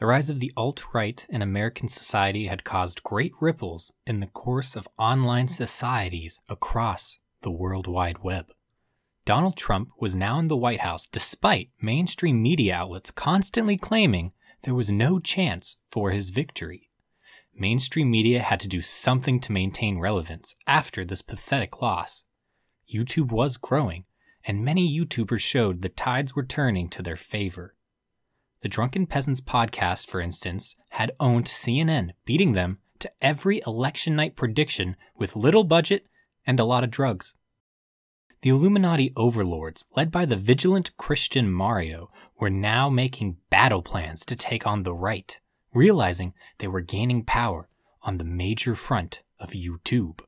The rise of the alt-right in American society had caused great ripples in the course of online societies across the World Wide Web. Donald Trump was now in the White House despite mainstream media outlets constantly claiming there was no chance for his victory. Mainstream media had to do something to maintain relevance after this pathetic loss. YouTube was growing, and many YouTubers showed the tides were turning to their favor. The Drunken Peasants Podcast, for instance, had owned CNN, beating them to every election night prediction with little budget and a lot of drugs. The Illuminati overlords, led by the vigilant Christian Mario, were now making battle plans to take on the right, realizing they were gaining power on the major front of YouTube.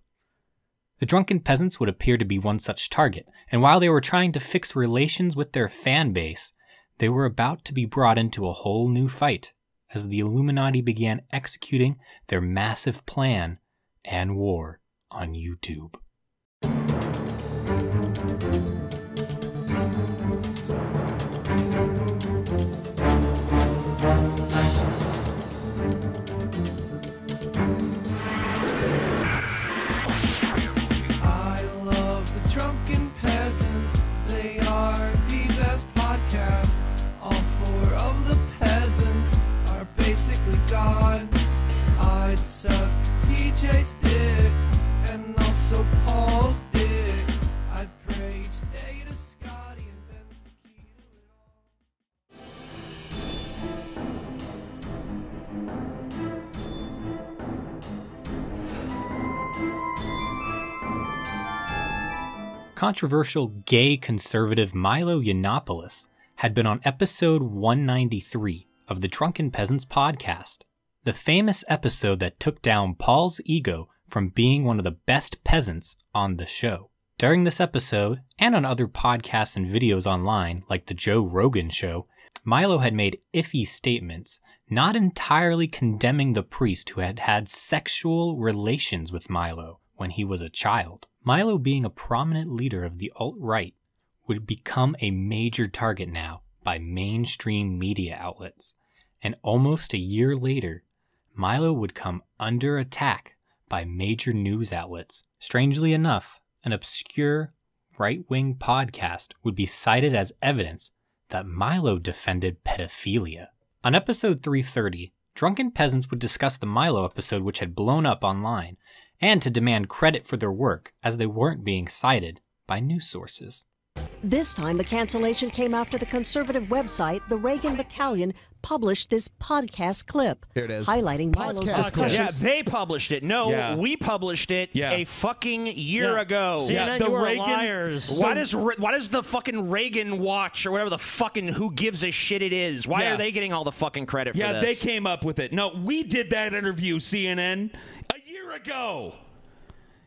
The Drunken Peasants would appear to be one such target, and while they were trying to fix relations with their fan base, they were about to be brought into a whole new fight as the Illuminati began executing their massive plan and war on YouTube. Controversial gay conservative Milo Yiannopoulos had been on episode 193 of the Drunken Peasants Podcast, the famous episode that took down Paul's ego from being one of the best peasants on the show. During this episode, and on other podcasts and videos online like the Joe Rogan Show, Milo had made iffy statements, not entirely condemning the priest who had had sexual relations with Milo when he was a child. Milo, being a prominent leader of the alt-right, would become a major target now by mainstream media outlets, and almost a year later, Milo would come under attack by major news outlets. Strangely enough, an obscure right-wing podcast would be cited as evidence that Milo defended pedophilia. On episode 330, Drunken Peasants would discuss the Milo episode which had blown up online, and to demand credit for their work as they weren't being cited by news sources. This time, the cancellation came after the conservative website, the Reagan Battalion, published this podcast clip. Here it is. Highlighting Milo's discussion. Yeah, they published it. No, we published it a fucking year ago. CNN, the you Reagan, liars. Why does the fucking Reagan Watch or whatever the fucking who gives a shit it is? Why are they getting all the fucking credit for this? Yeah, they came up with it. No, we did that interview, CNN, a year ago.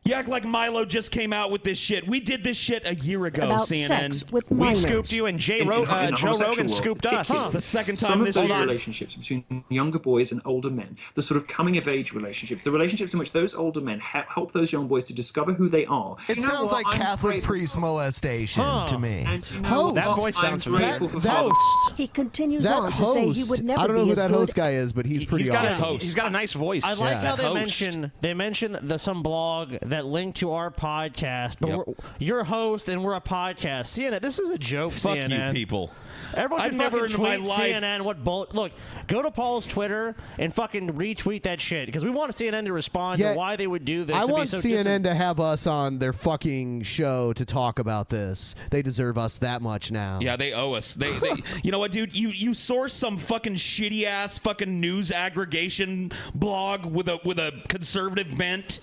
You act like Milo just came out with this shit. We did this shit a year ago, about CNN. Sex with minors. We scooped you, and Joe Rogan scooped us. It's the second time Some of this those year. relationships between younger boys and older men, the sort of coming-of-age relationships, the relationships in which those older men help those young boys to discover who they are. It sounds like Catholic priest molestation to me. Host. That voice sounds familiar. He continues That on to say he would never I don't know be who as that good. host guy is, but he's pretty awesome. He's got a nice voice. I like how Yeah. they mention some blog that linked to our podcast, but you're a host and we're a podcast. CNN, this is a joke. Fuck CNN. you, people. Everyone should I've never fucking in my tweet life- CNN what bullet. Look, go to Paul's Twitter and fucking retweet that shit because we want CNN to respond to why they would do this. I and be want so CNN to have us on their fucking show to talk about this. They deserve us that much now. Yeah, they owe us. They you know what, dude? You source some fucking shitty ass fucking news aggregation blog with a conservative bent,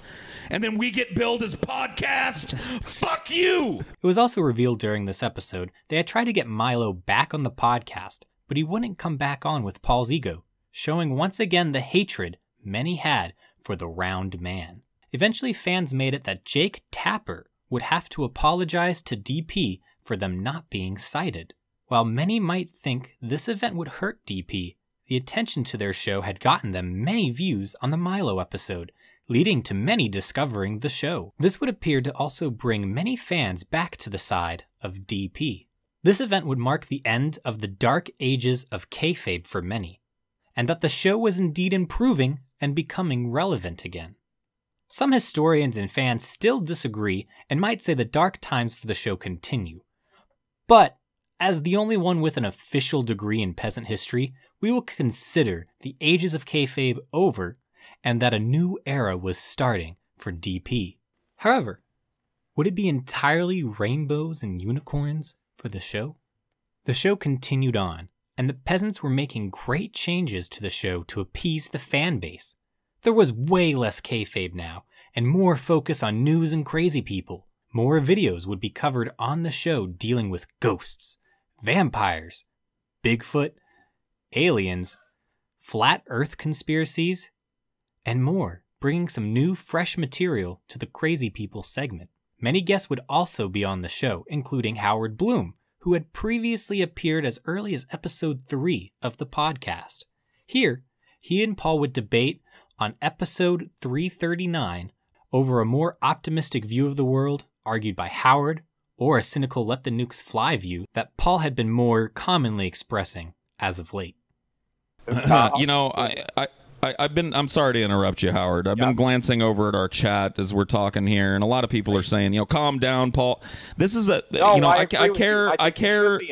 and then we get billed as podcast. Fuck you. It was also revealed during this episode they had tried to get Milo back on the podcast, but he wouldn't come back on with Paul's ego, showing once again the hatred many had for the round man. Eventually, fans made it that Jake Tapper would have to apologize to DP for them not being cited. While many might think this event would hurt DP, the attention to their show had gotten them many views on the Milo episode, leading to many discovering the show. This would appear to also bring many fans back to the side of DP. This event would mark the end of the dark ages of kayfabe for many, and that the show was indeed improving and becoming relevant again. Some historians and fans still disagree and might say the dark times for the show continue. But, as the only one with an official degree in peasant history, we will consider the ages of kayfabe over and that a new era was starting for DP. However, would it be entirely rainbows and unicorns for the show? The show continued on, and the peasants were making great changes to the show to appease the fan base. There was way less kayfabe now, and more focus on news and crazy people. More videos would be covered on the show dealing with ghosts, vampires, Bigfoot, aliens, flat earth conspiracies, and more, bringing some new, fresh material to the Crazy People segment. Many guests would also be on the show, including Howard Bloom, who had previously appeared as early as episode 3 of the podcast. Here, he and Paul would debate on episode 339 over a more optimistic view of the world, argued by Howard, or a cynical let the nukes fly view that Paul had been more commonly expressing as of late. I'm sorry to interrupt you, Howard. I've been glancing over at our chat as we're talking here, and a lot of people are saying, calm down, Paul. This is I care.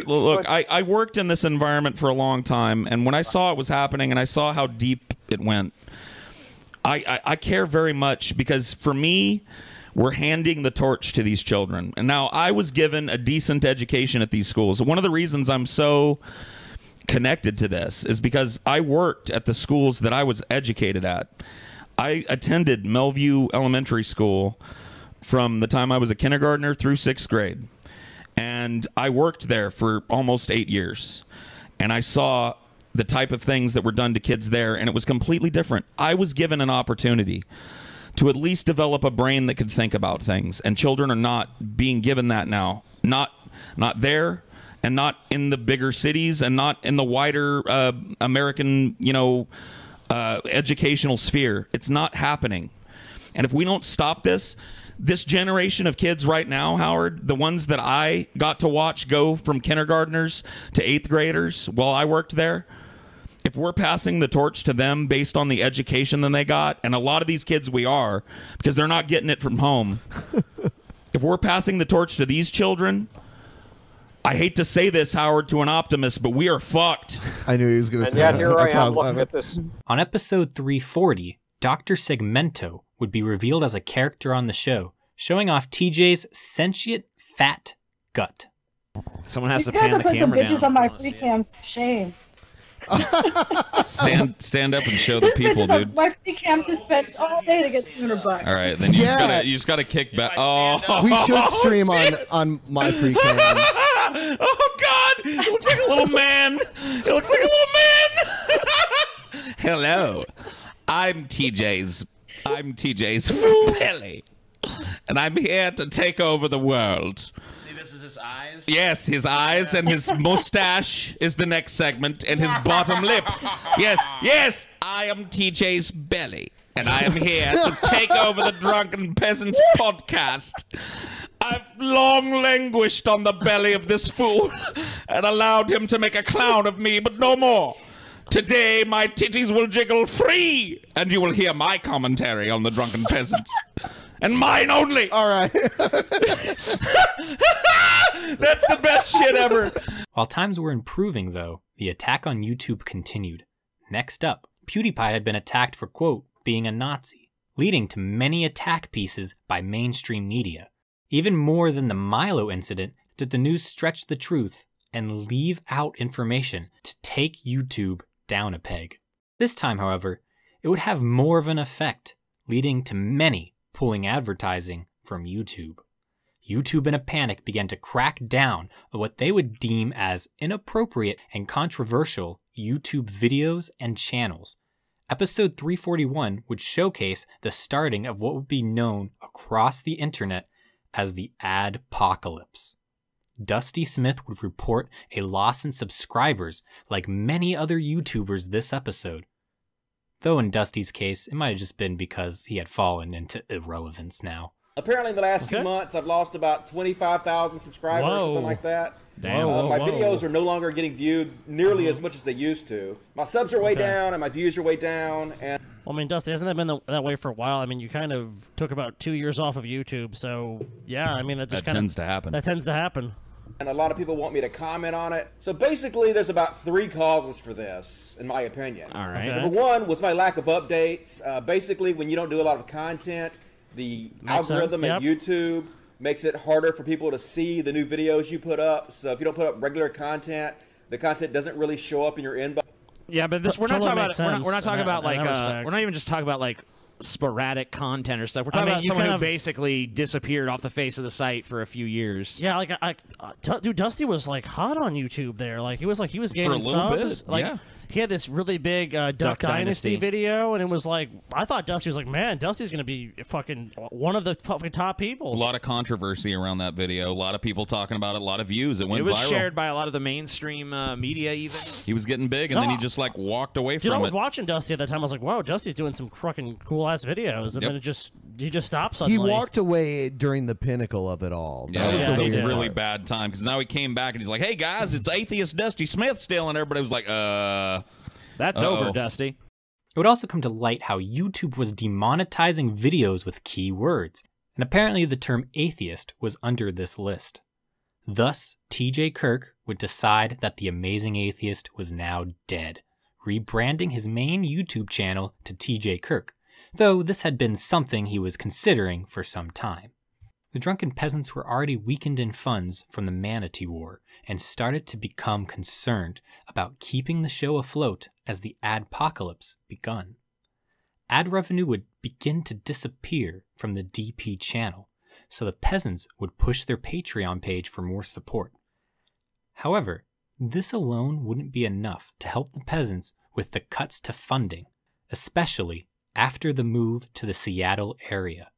Look, I worked in this environment for a long time, and when I saw it was happening and I saw how deep it went, I care very much, because for me, we're handing the torch to these children. And now I was given a decent education at these schools. One of the reasons I'm so connected to this is because I worked at the schools that I was educated at. I attended Melview Elementary School from the time I was a kindergartner through 6th grade. And I worked there for almost 8 years. And I saw the type of things that were done to kids there, and it was completely different. I was given an opportunity to at least develop a brain that could think about things, and children are not being given that now. Not there, and not in the bigger cities, and not in the wider American, educational sphere. It's not happening. And if we don't stop this generation of kids right now, Howard, the ones that I got to watch go from kindergartners to 8th graders while I worked there, if we're passing the torch to them based on the education that they got, and a lot of these kids we are, because they're not getting it from home, if we're passing the torch to these children, I hate to say this, Howard, to an optimist, but we are fucked. I knew he was going to say that. And yet here I am looking at this. On episode 340, Dr. Segmento would be revealed as a character on the show, showing off TJ's sentient fat gut. Someone has to You guys pan have the put some camera bitches down. on my free cams. Shame. Stand up and show the people, bitches dude. On my free cams to spend all day to get $200. All right, then you just gotta kick back. Oh, we should stream on my free cams. Oh God! It looks like a little man. It looks like a little man. Hello, I'm TJ's belly, and I'm here to take over the world. See, this is his eyes? Yes, his eyes and his mustache is the next segment, and his bottom lip. Yes, I am TJ's belly, and I am here to take over the Drunken Peasants Podcast. I've long languished on the belly of this fool and allowed him to make a clown of me, but no more. Today, my titties will jiggle free, and you will hear my commentary on the Drunken Peasants. And mine only. All right. That's the best shit ever. While times were improving, though, the attack on YouTube continued. Next up, PewDiePie had been attacked for, quote, being a Nazi, leading to many attack pieces by mainstream media. Even more than the Milo incident did the news stretch the truth and leave out information to take YouTube down a peg. This time, however, it would have more of an effect, leading to many pulling advertising from YouTube. YouTube in a panic began to crack down on what they would deem as inappropriate and controversial YouTube videos and channels. Episode 341 would showcase the starting of what would be known across the internet as the adpocalypse. Dusty Smith would report a loss in subscribers like many other YouTubers this episode. Though in Dusty's case, it might have just been because he had fallen into irrelevance now. Apparently, in the last few months, I've lost about 25,000 subscribers or something like that. Damn. My videos are no longer getting viewed nearly as much as they used to. My subs are way down, and my views are way down. And well, I mean, Dusty, hasn't that been that way for a while? I mean, you kind of took about 2 years off of YouTube, so yeah, I mean, that tends to happen. That tends to happen. And a lot of people want me to comment on it. So basically, there's about 3 causes for this, in my opinion. All right. Number 1 was my lack of updates. Basically, when you don't do a lot of content, the algorithm at YouTube makes it harder for people to see the new videos you put up. So if you don't put up regular content, the content doesn't really show up in your inbox. Yeah, but this we're not talking about. We're not talking about like. We're not even just talking about like sporadic content or stuff. We're talking about someone who basically disappeared off the face of the site for a few years. Yeah, like dude, Dusty was like hot on YouTube there. Like he was gaining subs. Like, yeah. He had this really big Duck Dynasty video, and it was like, I thought Dusty was like, man, Dusty's going to be fucking one of the fucking top people. A lot of controversy around that video. A lot of people talking about it. A lot of views. It went viral. It was shared by a lot of the mainstream media even. He was getting big, and then he just like walked away from it. I was watching Dusty at that time. I was like, wow, Dusty's doing some fucking cool-ass videos. And then he just stopped suddenly. He walked away during the pinnacle of it all. Yeah, that was a really bad time, because now he came back, and he's like, hey, guys, it's atheist Dusty Smith still, and everybody was like, That's over, Dusty. It would also come to light how YouTube was demonetizing videos with keywords, and apparently the term atheist was under this list. Thus, TJ Kirk would decide that the Amazing Atheist was now dead, rebranding his main YouTube channel to TJ Kirk, though this had been something he was considering for some time. The Drunken Peasants were already weakened in funds from the Manatee War and started to become concerned about keeping the show afloat as the adpocalypse begun. Ad revenue would begin to disappear from the DP channel, so the Peasants would push their Patreon page for more support. However, this alone wouldn't be enough to help the Peasants with the cuts to funding, especially after the move to the Seattle area.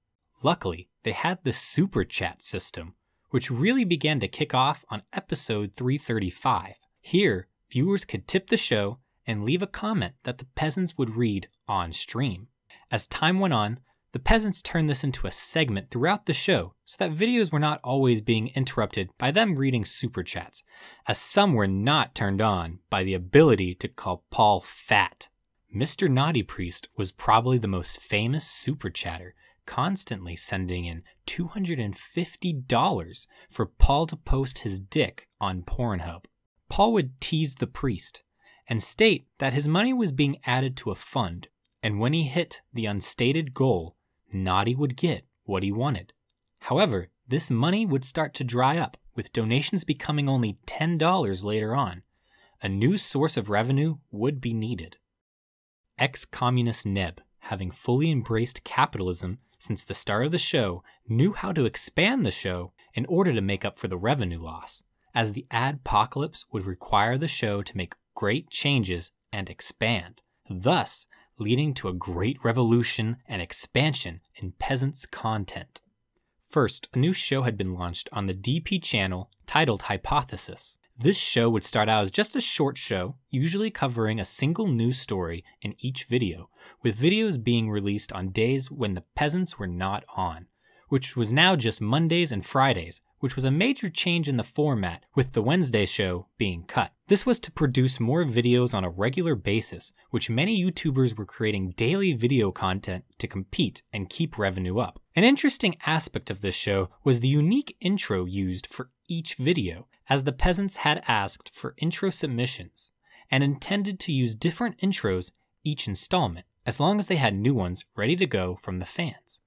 Luckily, they had the Super Chat system, which really began to kick off on episode 335. Here, viewers could tip the show and leave a comment that the Peasants would read on stream. As time went on, the Peasants turned this into a segment throughout the show so that videos were not always being interrupted by them reading Super Chats, as some were not turned on by the ability to call Paul fat. Mr. Naughty Priest was probably the most famous Super Chatter, constantly sending in $250 for Paul to post his dick on Pornhub. Paul would tease the priest and state that his money was being added to a fund, and when he hit the unstated goal, Naughty would get what he wanted. However, this money would start to dry up, with donations becoming only $10 later on. A new source of revenue would be needed. Ex-communist Neb, having fully embraced capitalism since the start of the show, knew how to expand the show in order to make up for the revenue loss, as the adpocalypse would require the show to make great changes and expand, thus leading to a great revolution and expansion in Peasants content. First, a new show had been launched on the DP channel titled Hypothesis. This show would start out as just a short show, usually covering a single news story in each video, with videos being released on days when the Peasants were not on, which was now just Mondays and Fridays, which was a major change in the format, with the Wednesday show being cut. This was to produce more videos on a regular basis, which many YouTubers were creating daily video content to compete and keep revenue up. An interesting aspect of this show was the unique intro used for each video, as the Peasants had asked for intro submissions, and intended to use different intros each installment, as long as they had new ones ready to go from the fans.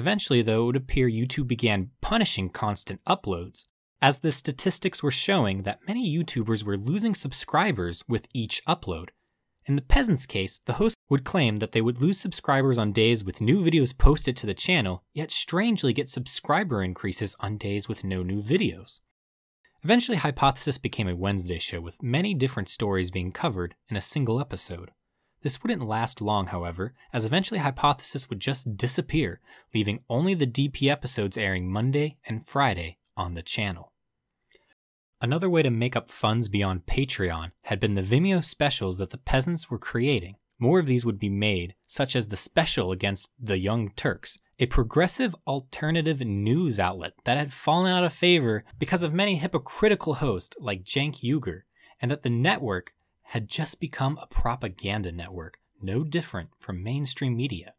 Eventually, though, it would appear YouTube began punishing constant uploads, as the statistics were showing that many YouTubers were losing subscribers with each upload. In the Peasants' case, the host would claim that they would lose subscribers on days with new videos posted to the channel, yet strangely get subscriber increases on days with no new videos. Eventually, Hypothesis became a Wednesday show with many different stories being covered in a single episode. This wouldn't last long, however, as eventually Hypothesis would just disappear, leaving only the DP episodes airing Monday and Friday on the channel. Another way to make up funds beyond Patreon had been the Vimeo Specials that the Peasants were creating. More of these would be made, such as the special against the Young Turks, a progressive alternative news outlet that had fallen out of favor because of many hypocritical hosts like Cenk Uygur, and that the network had just become a propaganda network, no different from mainstream media.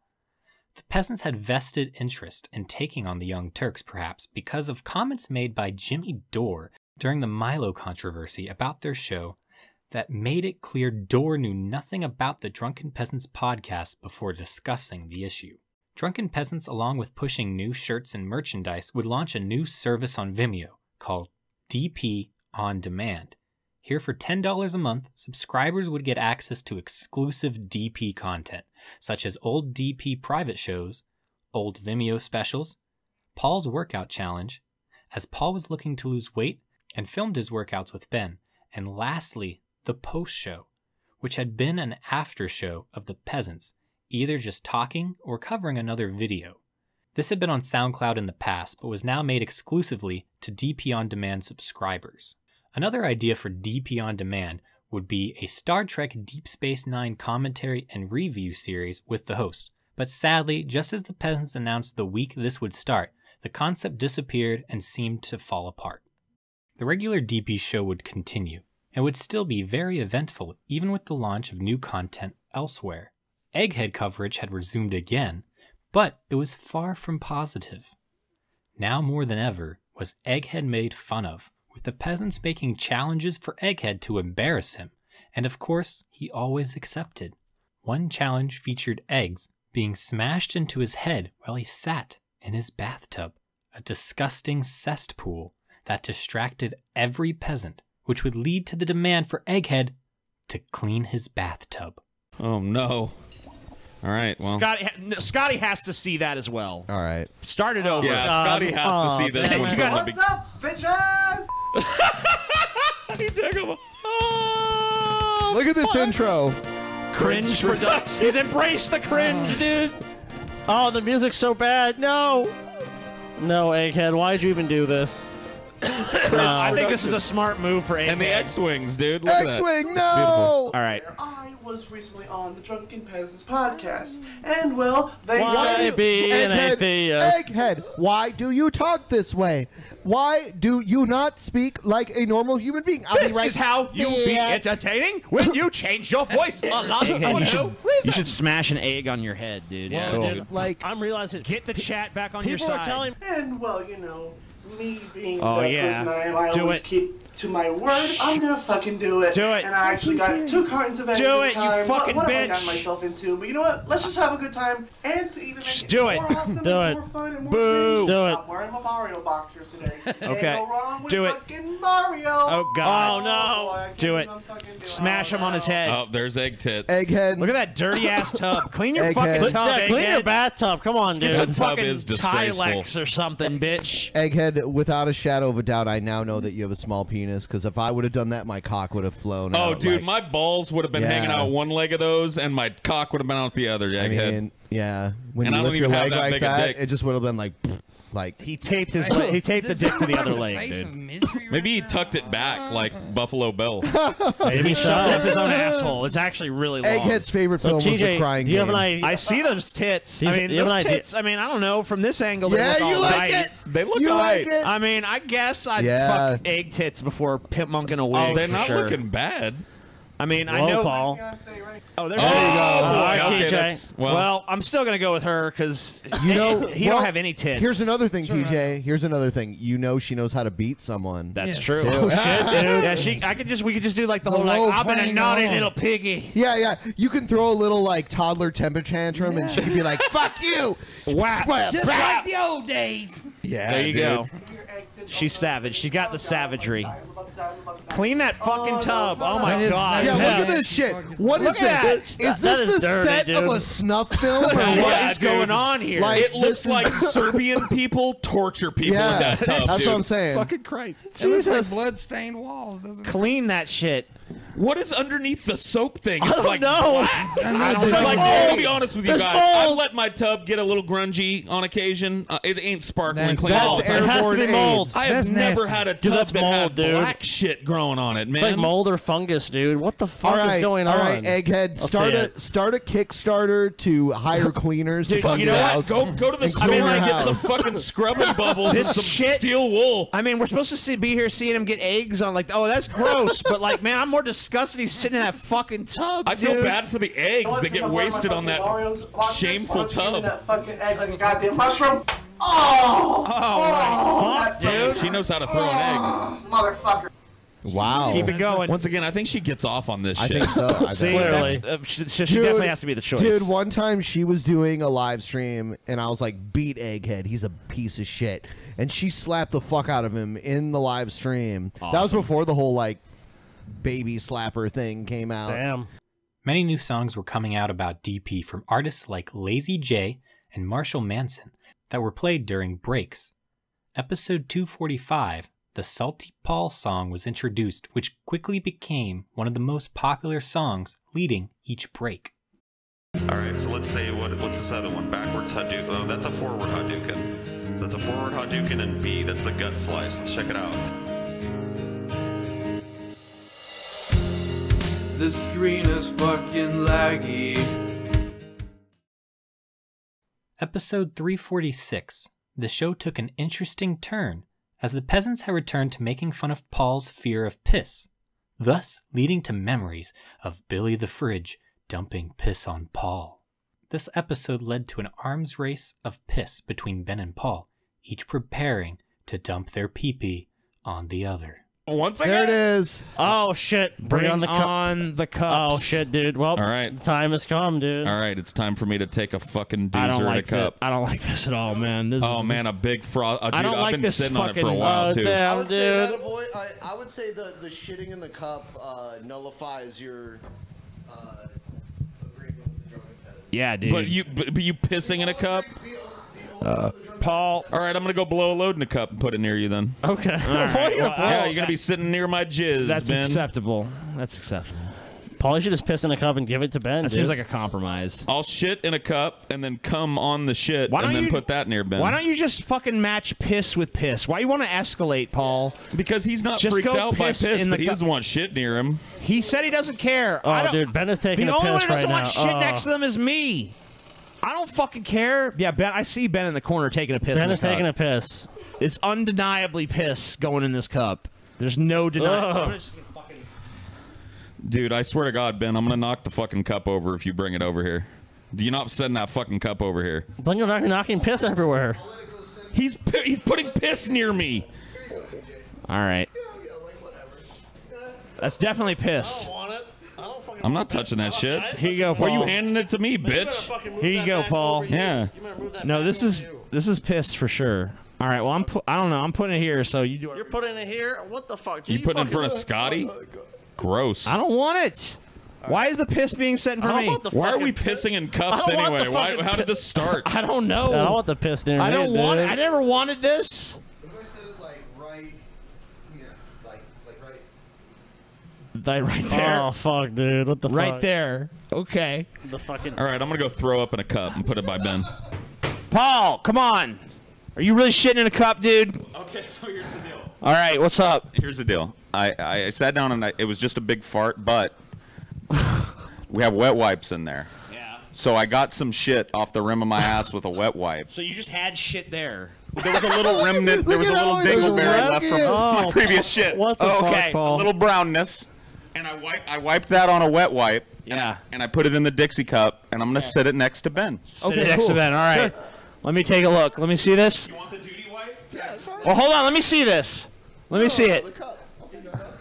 The Peasants had vested interest in taking on the Young Turks, perhaps because of comments made by Jimmy Dore during the Milo controversy about their show that made it clear Dore knew nothing about the Drunken Peasants podcast before discussing the issue. Drunken Peasants, along with pushing new shirts and merchandise, would launch a new service on Vimeo called DP On Demand. Here for $10 a month, subscribers would get access to exclusive DP content, such as old DP private shows, old Vimeo specials, Paul's workout challenge, as Paul was looking to lose weight and filmed his workouts with Ben, and lastly, the post show, which had been an after show of the Peasants, either just talking or covering another video. This had been on SoundCloud in the past, but was now made exclusively to DP On Demand subscribers. Another idea for DP On Demand would be a Star Trek Deep Space Nine commentary and review series with the host, but sadly, just as the Peasants announced the week this would start, the concept disappeared and seemed to fall apart. The regular DP show would continue, and would still be very eventful even with the launch of new content elsewhere. Egghead coverage had resumed again, but it was far from positive. Now more than ever was Egghead made fun of, with the Peasants making challenges for Egghead to embarrass him, and of course he always accepted. One challenge featured eggs being smashed into his head while he sat in his bathtub, a disgusting cesspool that distracted every peasant, which would lead to the demand for Egghead to clean his bathtub. Oh no. All right, well. Scotty has to see that as well. All right. Start it over. Yeah, Scotty has to see this one. What's up, bitches? He took him. Look at this intro. Cringe production. He's embraced the cringe, dude. Oh, the music's so bad. No. No, Egghead, why'd you even do this? I think this is a smart move for Egghead. And the X-Wings, dude. Look at that. X-Wing, no! All right. I was recently on the Drunken Peasants Podcast, and well, they Why be an atheist? Egghead, why do you talk this way? Why do you not speak like a normal human being? This is how you be entertaining when you change your voice a lot. Egghead, you should smash an egg on your head, dude. Yeah, Cool. dude, like I'm realizing. Get the chat back on your people side. are telling. And well, you know, me being Oh, the yeah. person I am, I Do always it. keep to my word. I'm gonna fucking do it. Do it. And I actually got 2 cartons of eggs Do this it, you time. fucking what have I bitch. gotten myself into? But you know what? Let's just have a good time. And to even make Just it do more it. awesome Do and it. more fun and more Boo. cringe, Do it. I'm wearing my Mario boxers today. Okay. Can't go wrong with Do it. fucking Mario. Oh, God. Oh, no. Boy, I can't Do it. even fucking do it. Smash him on his head. Oh, there's egg tits. Egghead. Look at that dirty ass tub. Clean your Egghead. fucking tub, Yeah, clean your Egghead. bathtub. Come on, Get dude. some That tub fucking is disgraceful. Tilex or something, bitch. Egghead, without a shadow of a doubt, I now know that you have a small penis, because if I would have done that, my cock would have flown Oh, out. dude, like, my balls would have been Yeah. hanging out one leg of those, and my cock would have been out the other. I Egghead. mean, yeah. When And I you don't lift your even have leg that like big a that, dick. it just would have been like. He taped his he taped the dick to the other leg, dude. Maybe he tucked it back like Buffalo Bill. Maybe he shoved up his own asshole. It's actually really long. Egghead's favorite film was The TJ, Crying do you have Game. an idea? I see those tits. I mean, you have those an idea? tits. I mean, I don't know. From this angle, Yeah, they look you all like right. it? They look You alright. like it? I mean, I guess I'd Yeah. fuck egg tits before pimp monking a wig. Oh, they're for not sure. looking bad. I mean, I Whoa, know. Paul. Oh, there you go. All right, okay, TJ. Well, I'm still gonna go with her because You know, he don't have any tits. Here's another thing, TJ. Here's another thing. You know, she knows how to beat someone. That's true. Oh, shit, dude. Yeah, we could just do like the whole like I've been a naughty little piggy. Yeah. You can throw a little like toddler temper tantrum, and she can be like, "Fuck you!" Whap. Just like the old days. Yeah, there you go. She's savage. She got the savagery. Clean that fucking tub. Oh my god. Yeah, look at this shit. What is this? Is this the set of a snuff film or what is going on here? Like, it looks like Serbian people torture people in that tub. That's dude. what I'm saying. Fucking Christ. It looks like blood-stained walls, doesn't it? Clean that shit. What is underneath the soap thing? It's I don't like know. black. I don't Like, know. I'll be honest with you There's guys. mold. I've let my tub get a little grungy on occasion. It ain't sparkling clean That's all the time. It has to airborne be mold. AIDS. I have That's never nasty. had a Dude, tub that's that mold, had dude. black shit growing on it, man. It's like mold or fungus, dude. What the fuck is going on? All right, Egghead. Start a Kickstarter to hire cleaners to Dude, fund you your know house. what? Go to the and store clean your and get some house. fucking scrubbing bubbles and This some shit- steel wool. I mean, we're supposed to be here seeing him get eggs on like, oh, that's gross. But like, man, I'm more disgusted he's sitting in that fucking tub. I feel dude. bad for the eggs that get wasted on that shameful tub. That fucking egg like a goddamn mushroom. Fuck, dude. She knows how to throw an egg. Motherfucker. Wow. Keep it going. Once again, I think she gets off on this I shit. think so. I See, think. Clearly. that's, she definitely has to be the choice. Dude, one time she was doing a live stream, and I was like, beat Egghead. He's a piece of shit. And she slapped the fuck out of him in the live stream. Awesome. That was before the whole, like, baby slapper thing came out. Damn. Many new songs were coming out about DP from artists like Lazy J and Marshal Manson that were played during breaks. Episode 245, the Salty Paul song was introduced, which quickly became one of the most popular songs leading each break. Alright, so let's say, what's this other one? Backwards Hadouken. Oh, that's a forward Hadouken. So that's a forward Hadouken, and B, that's the gut slice. Let's check it out. The screen is fucking laggy. Episode 346, the show took an interesting turn as the peasants had returned to making fun of Paul's fear of piss, thus leading to memories of Billy the Fridge dumping piss on Paul. This episode led to an arms race of piss between Ben and Paul, each preparing to dump their pee-pee on the other. Once There it is. Oh shit! Bring on the cups. Oh shit, dude. Well, all right. The time has come, dude. All right, it's time for me to take a fucking I don't doozer in a like cup. I don't like this at all, man. Oh man, a big froth. Dude, I don't I've like been this sitting on it for a fucking- while too. I Damn, would say that dude. I would say the shitting in the cup nullifies your agreement with the drunken peasant. Yeah, dude. But you pissing in a cup? Paul. All right, I'm gonna go blow a load in a cup and put it near you then. Okay. All right, well, Yeah, you're gonna be sitting near my jizz, That's Ben. acceptable. That's acceptable. Paul, you should just piss in a cup and give it to Ben. That dude. seems like a compromise. I'll shit in a cup and then come on the shit Why and don't then you- put that near Ben. Why don't you just fucking match piss with piss? Why you want to escalate, Paul? Because he's not Just freaked go out by piss piss, in but the he cup. doesn't want shit near him. He said he doesn't care. I Oh, don't- dude, Ben is taking the a only piss one who doesn't right want now. shit Oh. next to them is me. I don't fucking care. Yeah, Ben. I see Ben in the corner taking a piss. Ben in the is taking cup. a piss. It's undeniably piss going in this cup. There's no denying. Dude, I swear to God, Ben, I'm gonna knock the fucking cup over if you bring it over here. Do you not send that fucking cup over here? Ben, you're knocking piss everywhere. He's putting piss near me. All right. That's definitely piss. I'm not touching that shit. Here you go, Why are you Paul. handing it to me, bitch? Here you go, Paul. Yeah. No, this is piss for sure. All right. Well, I don't know. I'm putting it here, so you do it. You're putting it here? What the fuck? You putting it in front of Scotty? Gross. I don't want it. Why is the piss being set in front of me? Why are we pissing in cups I don't want anyway? the Why, fucking how did this start? I don't know. I don't want the piss near I me, don't want it. dude. I never wanted this. Right there. Oh fuck, dude! What the fuck? Right there. Okay. The fucking. All right, I'm gonna go throw up in a cup and put it by Ben. Paul, come on. Are you really shitting in a cup, dude? Okay, so here's the deal. All right, what's up? Here's the deal. I sat down and it was just a big fart, but we have wet wipes in there. Yeah. So I got some shit off the rim of my ass with a wet wipe. So you just had shit there. There was a little remnant. There was a little dingleberry left from my previous shit. What the okay, fuck, Paul? a little brownness. And I wiped that on a wet wipe. Yeah. And I put it in the Dixie cup, and I'm gonna sit it next to Ben. Okay, next to Ben. All right. Let me take a look. Let me see this. You want the duty wipe? Yeah, that's fine. Well, hold on. Let me see this. Let me see it. The cup. I'll take that cup.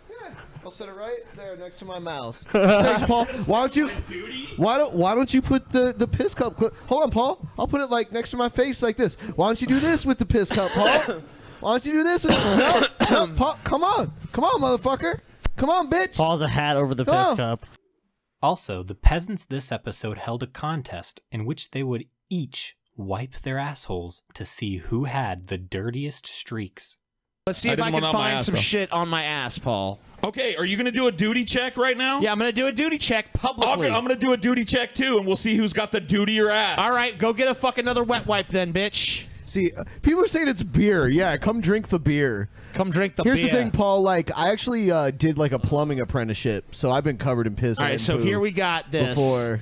Yeah, I'll set it right there next to my mouse. Thanks, Paul. Why don't you put the piss cup? Hold on, Paul. I'll put it like next to my face like this. Why don't you do this with the piss cup, Paul? Why don't you do this with no, Paul, come on, motherfucker. Come on, bitch. Paul's a hat over the piss cup. Also, the peasants this episode held a contest in which they would each wipe their assholes to see who had the dirtiest streaks. Let's see if I can find some shit on my ass, Paul. Okay, are you going to do a duty check right now? Yeah, I'm going to do a duty check publicly. I'm going to do a duty check, too, and we'll see who's got the dutier ass. All right, go get a fucking another wet wipe then, bitch. See, people are saying it's beer. Yeah, come drink the beer. Come drink the beer. Here's the thing, Paul. Like, I actually did like a plumbing apprenticeship, so I've been covered in piss. All right, so here we got this. Before.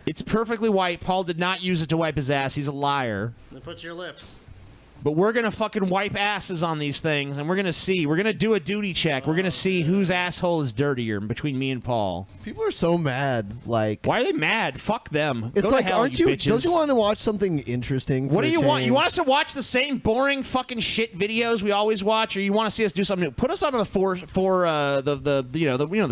It's perfectly white. Paul did not use it to wipe his ass. He's a liar. Then put your lips. But we're going to fucking wipe asses on these things, and we're going to see. We're going to do a duty check. We're going to see whose asshole is dirtier between me and Paul. People are so mad. Like, why are they mad? Fuck them. It's Go like, to hell, aren't you? bitches. Don't you want to watch something interesting? What do you want? You want us to watch the same boring fucking shit videos we always watch, or you want to see us do something new? Put us onto the the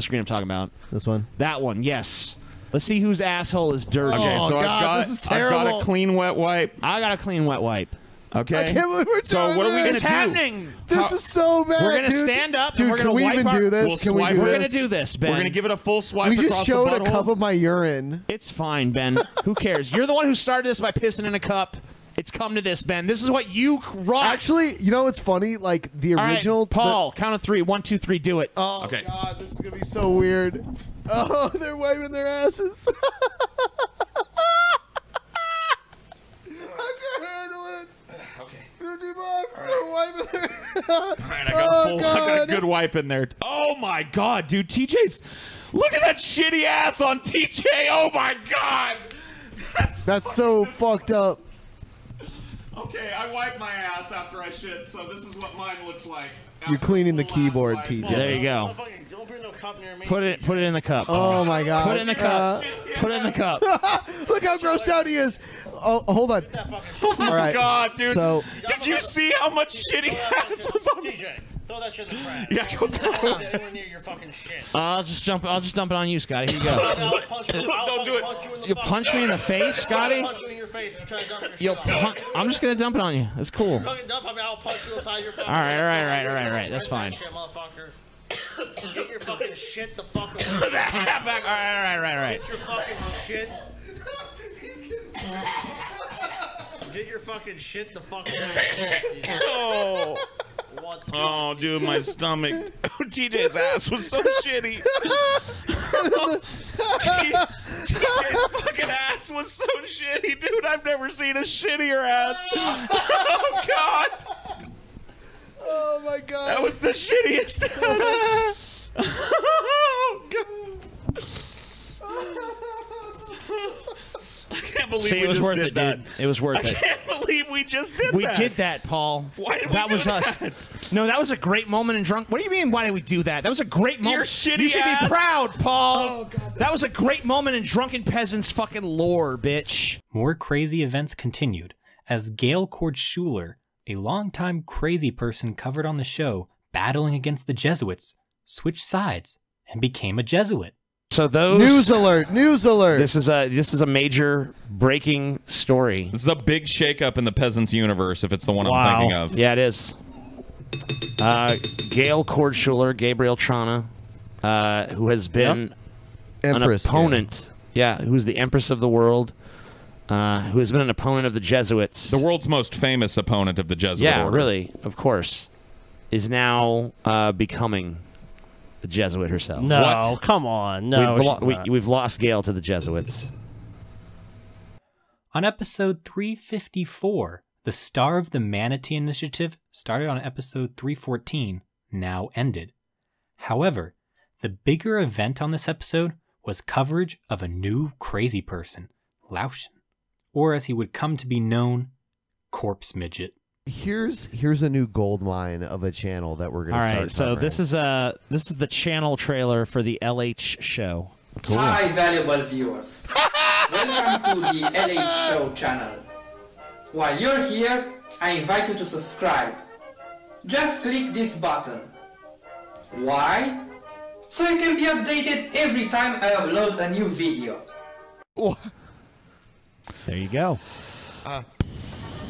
screen I'm talking about. This one. That one. Yes. Let's see whose asshole is dirty. Okay, so God, this is terrible. I've got a clean wet wipe. I got a clean wet wipe. Okay. I can't believe we're doing what are we this. gonna It's do? happening. This is so bad. We're gonna dude. stand up. Dude, and we're gonna can we wipe even our, do this? We'll Can we do We're this? gonna do this, Ben. We're gonna give it a full swipe. We just across showed the a cup of my urine. It's fine, Ben. Who cares? You're the one who started this by pissing in a cup. It's come to this, Ben. This is what you rock. Actually, you know what's funny? Like the original. All right, Paul, count of 3. 1, 2, 3. Do it. Oh okay. God, this is gonna be so weird. Oh, they're wiping their asses. I can't handle it. Okay. $50. They're wiping their. All right, I got a good wipe in there. Oh my God, dude, TJ's. Look at that shitty ass on TJ. Oh my God. That's so fucked up. Okay, I wipe my ass after I shit, so this is what mine looks like. You're cleaning the keyboard, TJ. There you go. Don't bring no cup near me. Put it in the cup. Oh my God. Put it in the cup. Put it in the cup. Look how grossed out he is. Oh, hold on. Oh my All right. God, dude. So, did you see how much shitty ass was on TJ, throw that shit in the trash. Yeah, go throw it. Anywhere near your fucking shit. I'll just dump it on you, Scotty. Here you go. I'll punch you. Don't do it. You punch me in the face, Scotty? I'll punch you in your face if you try to dump your You'll shit on me. I'm just gonna dump it on you. That's cool. Fucking dump on me, I'll punch you inside your fucking All right. That's fine. Shit, motherfucker. Get your fucking shit the fuck away. All right. Get your fucking shit. Get your fucking shit the fuck away. Oh. Oh, dude, my stomach. TJ's ass was so shitty. TJ's fucking ass was so shitty, dude. I've never seen a shittier ass. Oh, God. oh my God. That was the shittiest ass. Oh, God. I can't believe See, we it was just worth did it, that. dude. It was worth I it. can't believe we just did We that. did that, Paul. Why did we that do was that? us. No, that was a great moment in Drunk. What do you mean, why did we do that? That was a great moment. Your shitty You should ass. be proud, Paul. Oh, God. That was a great moment in Drunken Peasants fucking lore, bitch. More crazy events continued as Gail Cord-Schuler, a longtime crazy person covered on the show, battling against the Jesuits, switched sides and became a Jesuit. So those News alert! This is a major breaking story. This is a big shakeup in the Peasants universe, if it's the one Wow. I'm thinking of. Yeah, it is. Gail Cord-Schuler, Gabriel Trana, who has been Empress, an opponent. Yeah, who's the Empress of the world, who has been an opponent of the Jesuits. The world's most famous opponent of the Jesuit Yeah, order. really, of course, is now becoming the Jesuit herself. No, What? come on. No, we've lost Gail to the Jesuits. On episode 354, the Star of the Manatee Initiative started on episode 314, now ended. However, the bigger event on this episode was coverage of a new crazy person, Laushin, or as he would come to be known, Corpse Midget. Here's a new gold mine of a channel that we're gonna start. All right, so this is the channel trailer for the LH show. Cool. Hi, valuable viewers. Welcome to the LH Show channel. While you're here, I invite you to subscribe. Just click this button. Why? So you can be updated every time I upload a new video. There you go.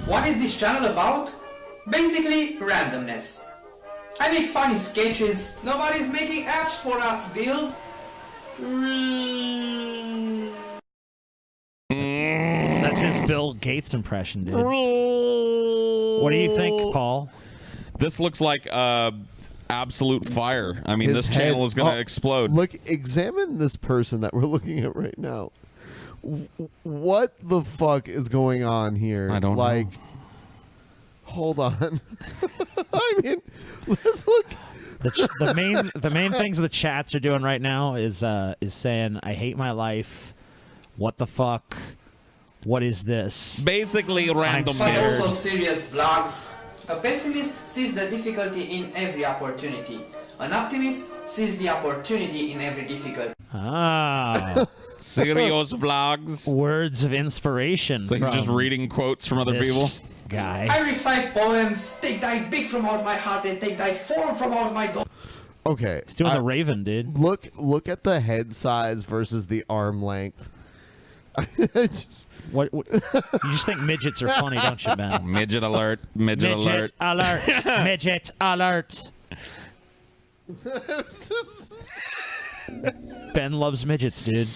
What is this channel about? Basically, randomness. I make funny sketches. Nobody's making apps for us, Bill. That's his Bill Gates impression, dude. What do you think, Paul? This looks like absolute fire. I mean, His this channel head- is going to explode. Look, examine this person that we're looking at right now. What the fuck is going on here? I don't know. Hold on. I mean, let's look. The main things the chats are doing right now is saying, "I hate my life. What the fuck? What is this?" Basically, random. But also serious vlogs. A pessimist sees the difficulty in every opportunity. An optimist sees the opportunity in every difficulty. Ah. Serious vlogs. Words of inspiration. So he's just reading quotes from other people. Guy. I recite poems. Take thy big from out my heart and take thy form from out my door. Okay. He's doing the Raven, dude. Look at the head size versus the arm length. What you just think midgets are funny, don't you, Ben? Midget alert. Midget alert. Midget alert. Ben loves midgets, dude.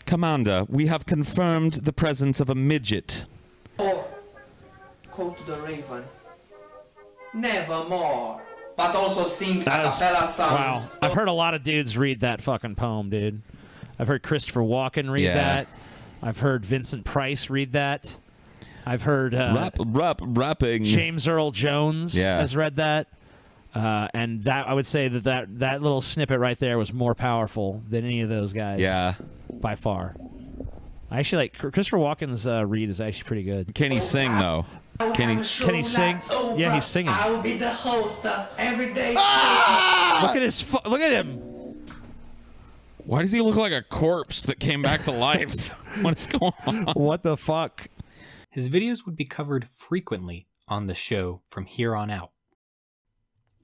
Commander, we have confirmed the presence of a midget. Oh, quote the Raven. Nevermore. But also sing a cappella songs. Wow. I've heard a lot of dudes read that fucking poem, dude. I've heard Christopher Walken read that. I've heard Vincent Price read that. I've heard rapping. James Earl Jones has read that. And that I would say that little snippet right there was more powerful than any of those guys. Yeah. By far. I actually like Christopher Walken's read is actually pretty good. Can he sing though? Can he sing? Yeah, he's singing. I will be the host of everyday. Look at his look at him. Why does he look like a corpse that came back to life? What's going on? What the fuck? His videos would be covered frequently on the show from here on out.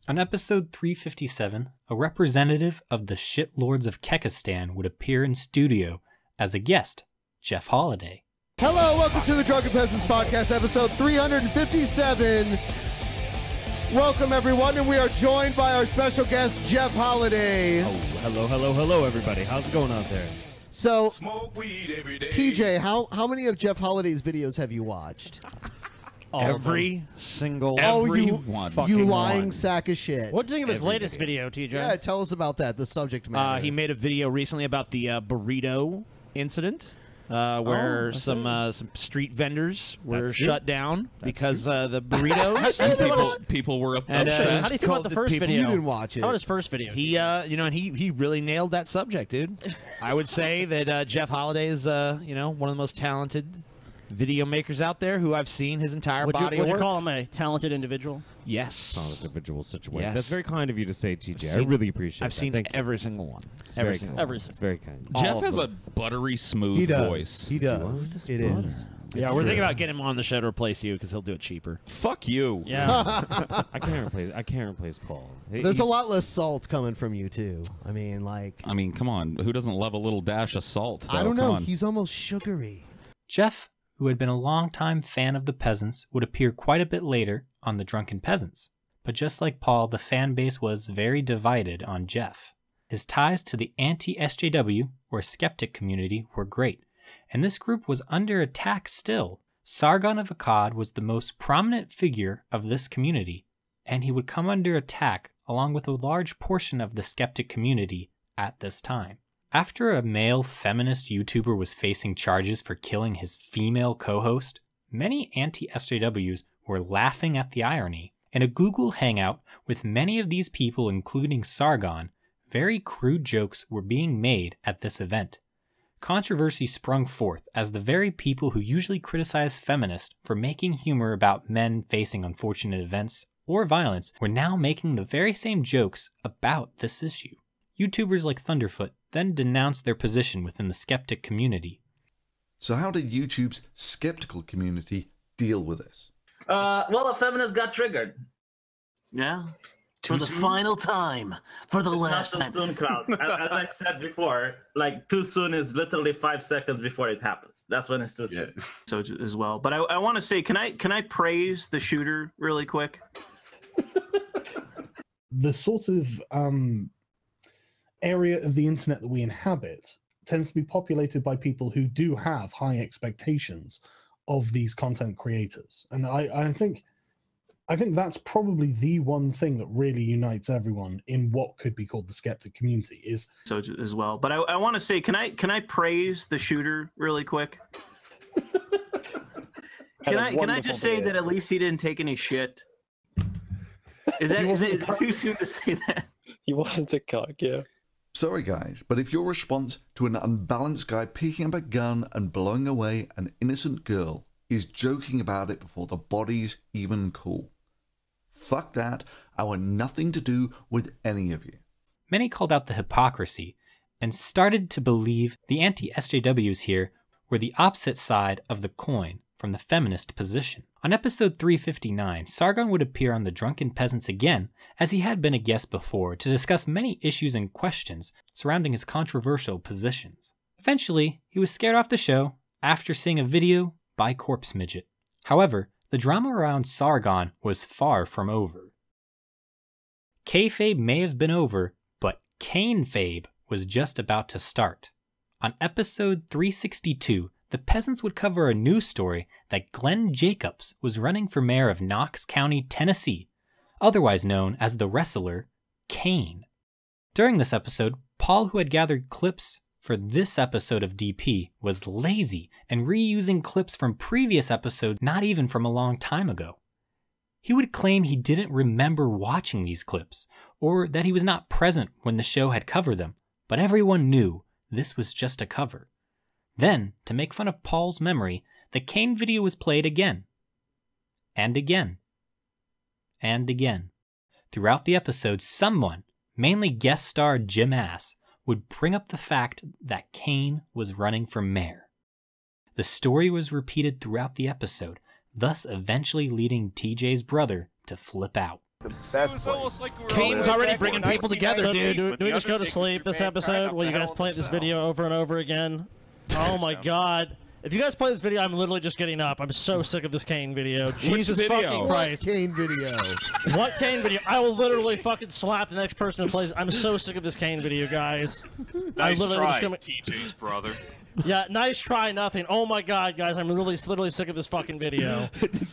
On episode 357, a representative of the shitlords of Kekistan would appear in studio as a guest, Jeff Holiday. Hello, welcome to the Drunken Peasants Podcast, episode 357. Welcome, everyone, and we are joined by our special guest, Jeff Holiday. Oh, hello, everybody. How's it going out there? So, TJ, how many of Jeff Holiday's videos have you watched? Every single one. You lying sack of shit. What do you think of his latest video, TJ? Yeah, tell us about that, the subject matter. He made a video recently about the burrito incident. Where some street vendors were shut down because the burritos. And people were upset. How do you feel about the first video? You didn't watch it. How about his first video? He, and he really nailed that subject, dude. I would say that Jeff Holiday is, one of the most talented video makers out there who I've seen his entire body of work. Would you call him a talented individual? Yes. Talented individual situation. Yes. That's very kind of you to say, TJ. I really appreciate it. I've seen every single one. It's very kind. It's very kind. Jeff has a buttery smooth voice. He does. It is. Yeah, we're thinking about getting him on the show to replace you because he'll do it cheaper. Fuck you. Yeah. I can't replace Paul. There's a lot less salt coming from you too. I mean, come on. Who doesn't love a little dash of salt? Though? I don't know. Come on. He's almost sugary. Jeff, who had been a longtime fan of the Peasants, would appear quite a bit later on the Drunken Peasants. But just like Paul, the fan base was very divided on Jeff. His ties to the anti-sjw, or skeptic community, were great, and this group was under attack still. Sargon of Akkad was the most prominent figure of this community, and he would come under attack along with a large portion of the skeptic community at this time. After a male feminist YouTuber was facing charges for killing his female co-host, many anti-sjws were laughing at the irony. In a Google Hangout with many of these people, including Sargon, very crude jokes were being made at this event. controversy sprung forth as the very people who usually criticize feminists for making humor about men facing unfortunate events or violence were now making the very same jokes about this issue. YouTubers like Thunderfoot then denounced their position within the skeptic community. So how did YouTube's skeptical community deal with this? Well, a feminist got triggered. Yeah. For the final time. For the last Not too time. soon, crowd. As I said before, like too soon is literally 5 seconds before it happens. That's when it's too soon. So as well. But I want to say, can I praise the shooter really quick? The sort of area of the internet that we inhabit tends to be populated by people who do have high expectations of these content creators. And I think that's probably the one thing that really unites everyone in what could be called the skeptic community is. So as well. But I want to say, can I praise the shooter really quick? Can I just say that at least he didn't take any shit? Is it too soon to say that? He wasn't a cock, yeah. Sorry guys, but if your response to an unbalanced guy picking up a gun and blowing away an innocent girl is joking about it before the body's even cool, fuck that, I want nothing to do with any of you. Many called out the hypocrisy and started to believe the anti-SJWs here were the opposite side of the coin from the feminist position. On episode 359, Sargon would appear on the Drunken Peasants again, as he had been a guest before, to discuss many issues and questions surrounding his controversial positions. Eventually, he was scared off the show after seeing a video by Corpse Midget. However, the drama around Sargon was far from over. Kayfabe may have been over, but Canefabe was just about to start. On episode 362, the Peasants would cover a news story that Glenn Jacobs was running for mayor of Knox County, Tennessee, otherwise known as the wrestler Kane. During this episode, Paul, who had gathered clips for this episode of DP, was lazy and reusing clips from previous episodes not even from a long time ago. He would claim he didn't remember watching these clips, or that he was not present when the show had covered them, but everyone knew this was just a cover. Then, to make fun of Paul's memory, the Kane video was played again. And again. And again. Throughout the episode, someone, mainly guest star Jim Ass, would bring up the fact that Kane was running for mayor. The story was repeated throughout the episode, thus eventually leading TJ's brother to flip out. Kane's already bringing people together, dude. Do we just go to sleep this episode? Will you guys play this video over and over again? Oh my god. If you guys play this video, I'm literally just getting up. I'm so sick of this Kane video. Jesus fucking Christ. What Kane video? What Kane video? I will literally fucking slap the next person that plays. I'm so sick of this Kane video, guys. Nice try, TJ's brother. Yeah, nice try, nothing. Oh my god, guys, I'm literally sick of this fucking video.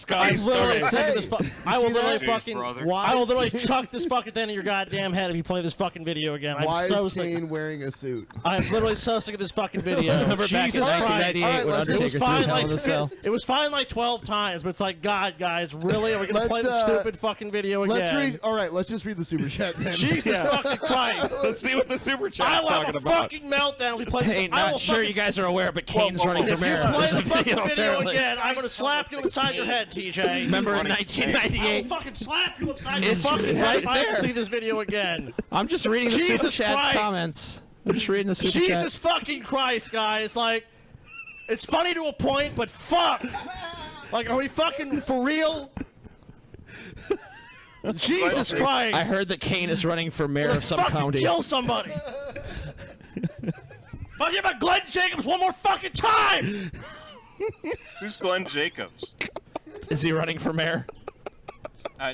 I'm literally sick of this I will literally fucking I will literally chuck this fucking thing in your goddamn head if you play this fucking video again. Why I'm so is sick. Kane wearing a suit? I'm literally so sick of this fucking video. Remember back in Jesus Christ. 1998 when Undertaker It was fine like 12 times, but it's like, God, guys, really? Are we gonna play this stupid fucking video again? Let's read. All right, let's just read the super chat then. Jesus fucking Christ! Let's see what the super chat's I will have talking a about. fucking meltdown. We play. Hey, not sure you guys are aware, but Kane's running for mayor. If you play the fucking video apparently. again, I'm gonna slap you inside your head, TJ. Remember in I 1998? will fucking slap you upside your It's fucking right head if I there. see this video again. I'm just reading the Jesus super chat's Christ. comments. I'm just reading the super chat. Jesus fucking Christ, guys! Like, it's funny to a point, but fuck! Like, are we fucking for real? Jesus Christ! I heard that Kane is running for mayor of some fucking county. kill somebody! I'll give a Glenn Jacobs one more fucking time! Who's Glenn Jacobs? Is he running for mayor?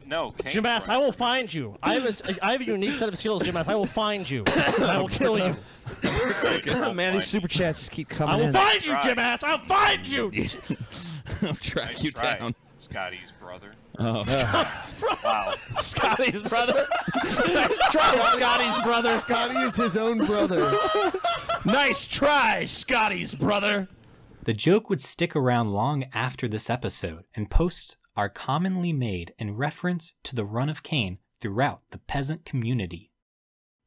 No, Kane's Jim Ass, I will find you. I have a unique set of skills, Jim Ass. I will find you. And I will kill you. Oh man, these super chats just keep coming I will in. find you, Jim Ass. I'll find you. I'll track you down. Scotty's brother. Oh. Wow. Scotty's brother. Nice try, Scotty's brother. Scotty is his own brother. Nice try, Scotty's brother. The joke would stick around long after this episode, and posts are commonly made in reference to the run of Kane throughout the peasant community.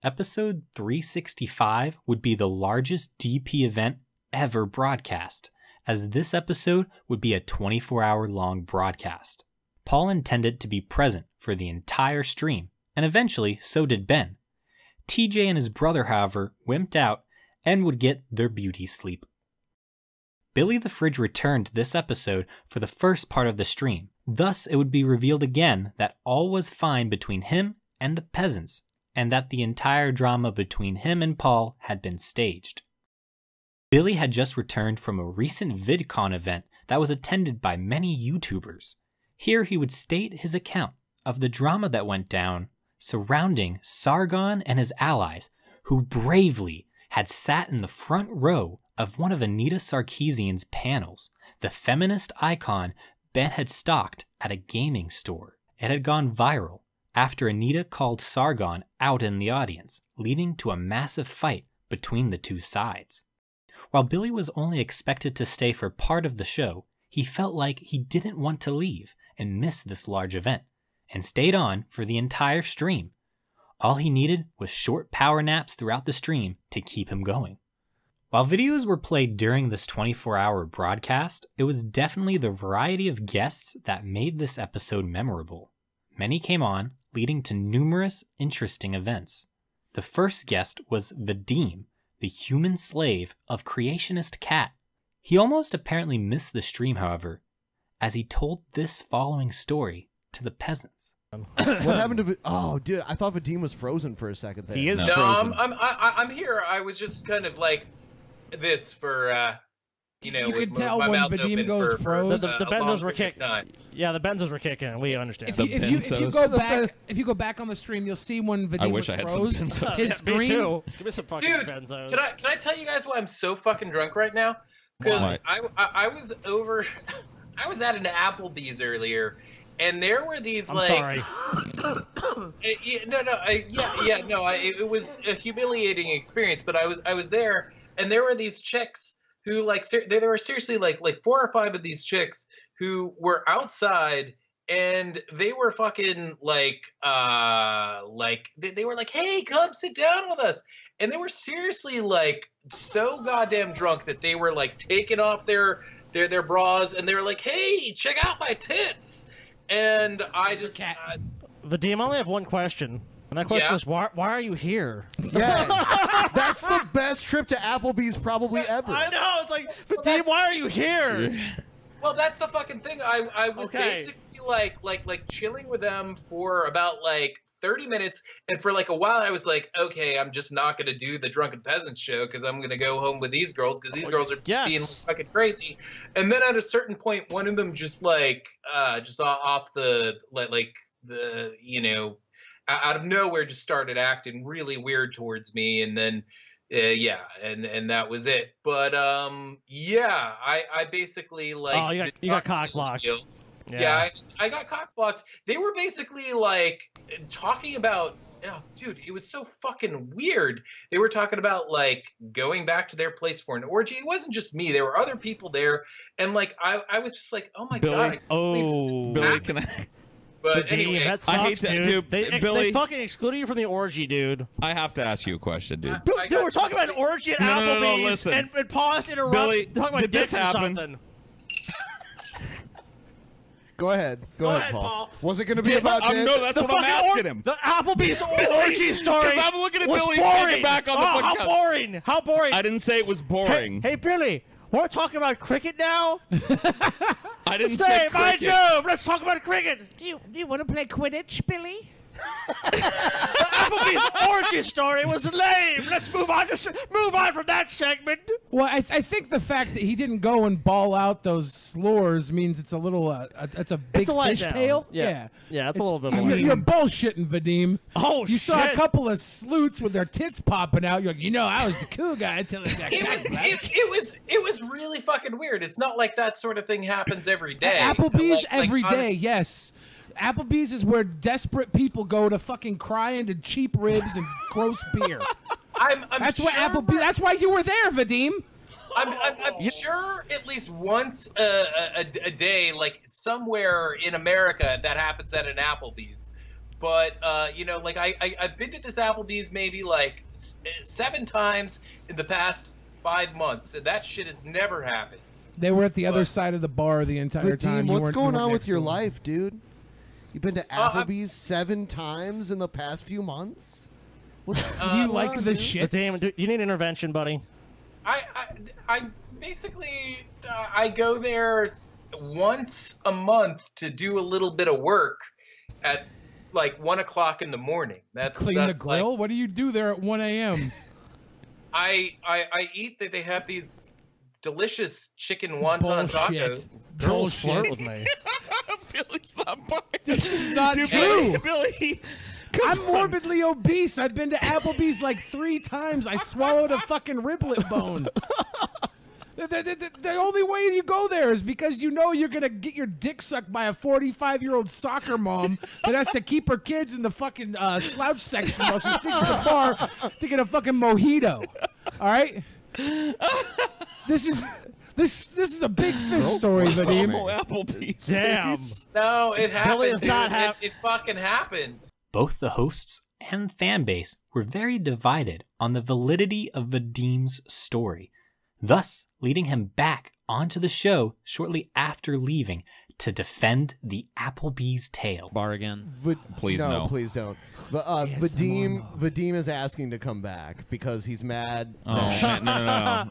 Episode 365 would be the largest DP event ever broadcast, as this episode would be a 24-hour-long broadcast. Paul intended to be present for the entire stream, and eventually so did Ben. TJ and his brother, however, wimped out and would get their beauty sleep. Billy the Fridge returned this episode for the first part of the stream. Thus, it would be revealed again that all was fine between him and the peasants, and that the entire drama between him and Paul had been staged. Billy had just returned from a recent VidCon event that was attended by many YouTubers. Here he would state his account of the drama that went down surrounding Sargon and his allies, who bravely had sat in the front row of one of Anita Sarkeesian's panels, the feminist icon Ben had stalked at a gaming store. It had gone viral after Anita called Sargon out in the audience, leading to a massive fight between the two sides. While Billy was only expected to stay for part of the show, he felt like he didn't want to leave and miss this large event, and stayed on for the entire stream. All he needed was short power naps throughout the stream to keep him going. While videos were played during this 24-hour broadcast, it was definitely the variety of guests that made this episode memorable. Many came on, leading to numerous interesting events. The first guest was Vadim, the human slave of creationist Cat. He almost apparently missed the stream, however, as he told this following story to the peasants. What happened to? Oh, dude, I thought Vadim was frozen for a second there. He is frozen. I'm here. I was just kind of like this for you know. You can with tell my when mouth Vadim open goes for froze. The benzos were kicked. Yeah, the benzos were kicking. We understand. If you go back on the stream, you'll see when Vadim was froze. His screen. Me too. Give me some fucking Dude, benzos. can I tell you guys why I'm so fucking drunk right now? Because I was over. I was at an Applebee's earlier, and there were these sorry. It was a humiliating experience, but I was there, and there were these chicks who there were seriously like 4 or 5 of these chicks who were outside, and they were fucking they were like, hey, come sit down with us. And they were seriously like so goddamn drunk that they were like taking off their bras, and they were like, hey, check out my tits. And I just Vadim, I only have one question. And that question is, why are you here? Yeah, that's the best trip to Applebee's probably ever. I know, it's like, Vadim, why are you here? Well, that's the fucking thing. I was basically like chilling with them for about like 30 minutes, and for like a while I was like, okay, I'm just not gonna do the Drunken Peasants show because I'm gonna go home with these girls because these girls are being fucking crazy. And then at a certain point, one of them just off the out of nowhere just started acting really weird towards me, and then and that was it. But I basically like you got cock blocked. Yeah, I got cock blocked. They were basically like talking about, oh, dude, it was so fucking weird. They were talking about like going back to their place for an orgy. It wasn't just me. There were other people there, and like I was just like, oh my god. Billy, can I? But anyway, that sucks, I hate that, dude. They fucking excluded you from the orgy, dude. I have to ask you a question, dude. Dude, we're talking about an orgy at Applebee's, no, listen. and paused to interrupt. Billy, talking about did this dicks or happen? something. Go ahead, Paul. Was it going to be about dicks? No, that's what I'm asking him. The Applebee's orgy story. Because I'm looking at was Billy boring. back on the how boring! How boring! I didn't say it was boring. Hey, Billy, we're talking about cricket now. I didn't say my cricket. job. Let's talk about cricket. Do you want to play Quidditch, Billy? The Applebee's orgy story was lame. Let's move on from that segment. Well, I think the fact that he didn't go and ball out those slurs means it's a little it's a big fishtail. Yeah, it's a little bit more. You're bullshitting, Vadim. Oh, you saw a couple of sleuts with their tits popping out. You're like, I was the cool guy until I got it was really fucking weird. It's not like that sort of thing happens every day. At Applebee's every day, yes. Applebee's is where desperate people go to fucking cry into cheap ribs and gross beer. That's sure, what Applebee's. That's why you were there, Vadim. I'm sure at least once a day, like somewhere in America, that happens at an Applebee's. But I've been to this Applebee's maybe like 7 times in the past 5 months, and that shit has never happened. They were at the other side of the bar the entire time. What's going on with your life? life, dude? You've been to Applebee's 7 times in the past few months? What's you like the shit? Damn, dude, you need intervention, buddy. I basically I go there once a month to do a little bit of work at like 1 o'clock in the morning. That's Clean the grill? What do you do there at 1 a.m.? I eat that they have these delicious chicken wonton tacos. Girls flirt with me. Billy, stop buying. This is not Dude, true. Billy, I'm morbidly obese. I've been to Applebee's like 3 times. I swallowed a fucking riblet bone. The only way you go there is because you know you're going to get your dick sucked by a 45-year-old soccer mom that has to keep her kids in the fucking slouch section while she sticks at the bar to get a fucking mojito. All right? This is a big fish story, Vadim. Applebee's. Damn. No, it happened. Billy is not it fucking happened. Both the hosts and fan base were very divided on the validity of Vadim's story, thus leading him back onto the show shortly after leaving to defend the Applebee's tale. Bar again. Please no. Please don't. But Vadim is asking to come back because he's mad. Oh, man, no.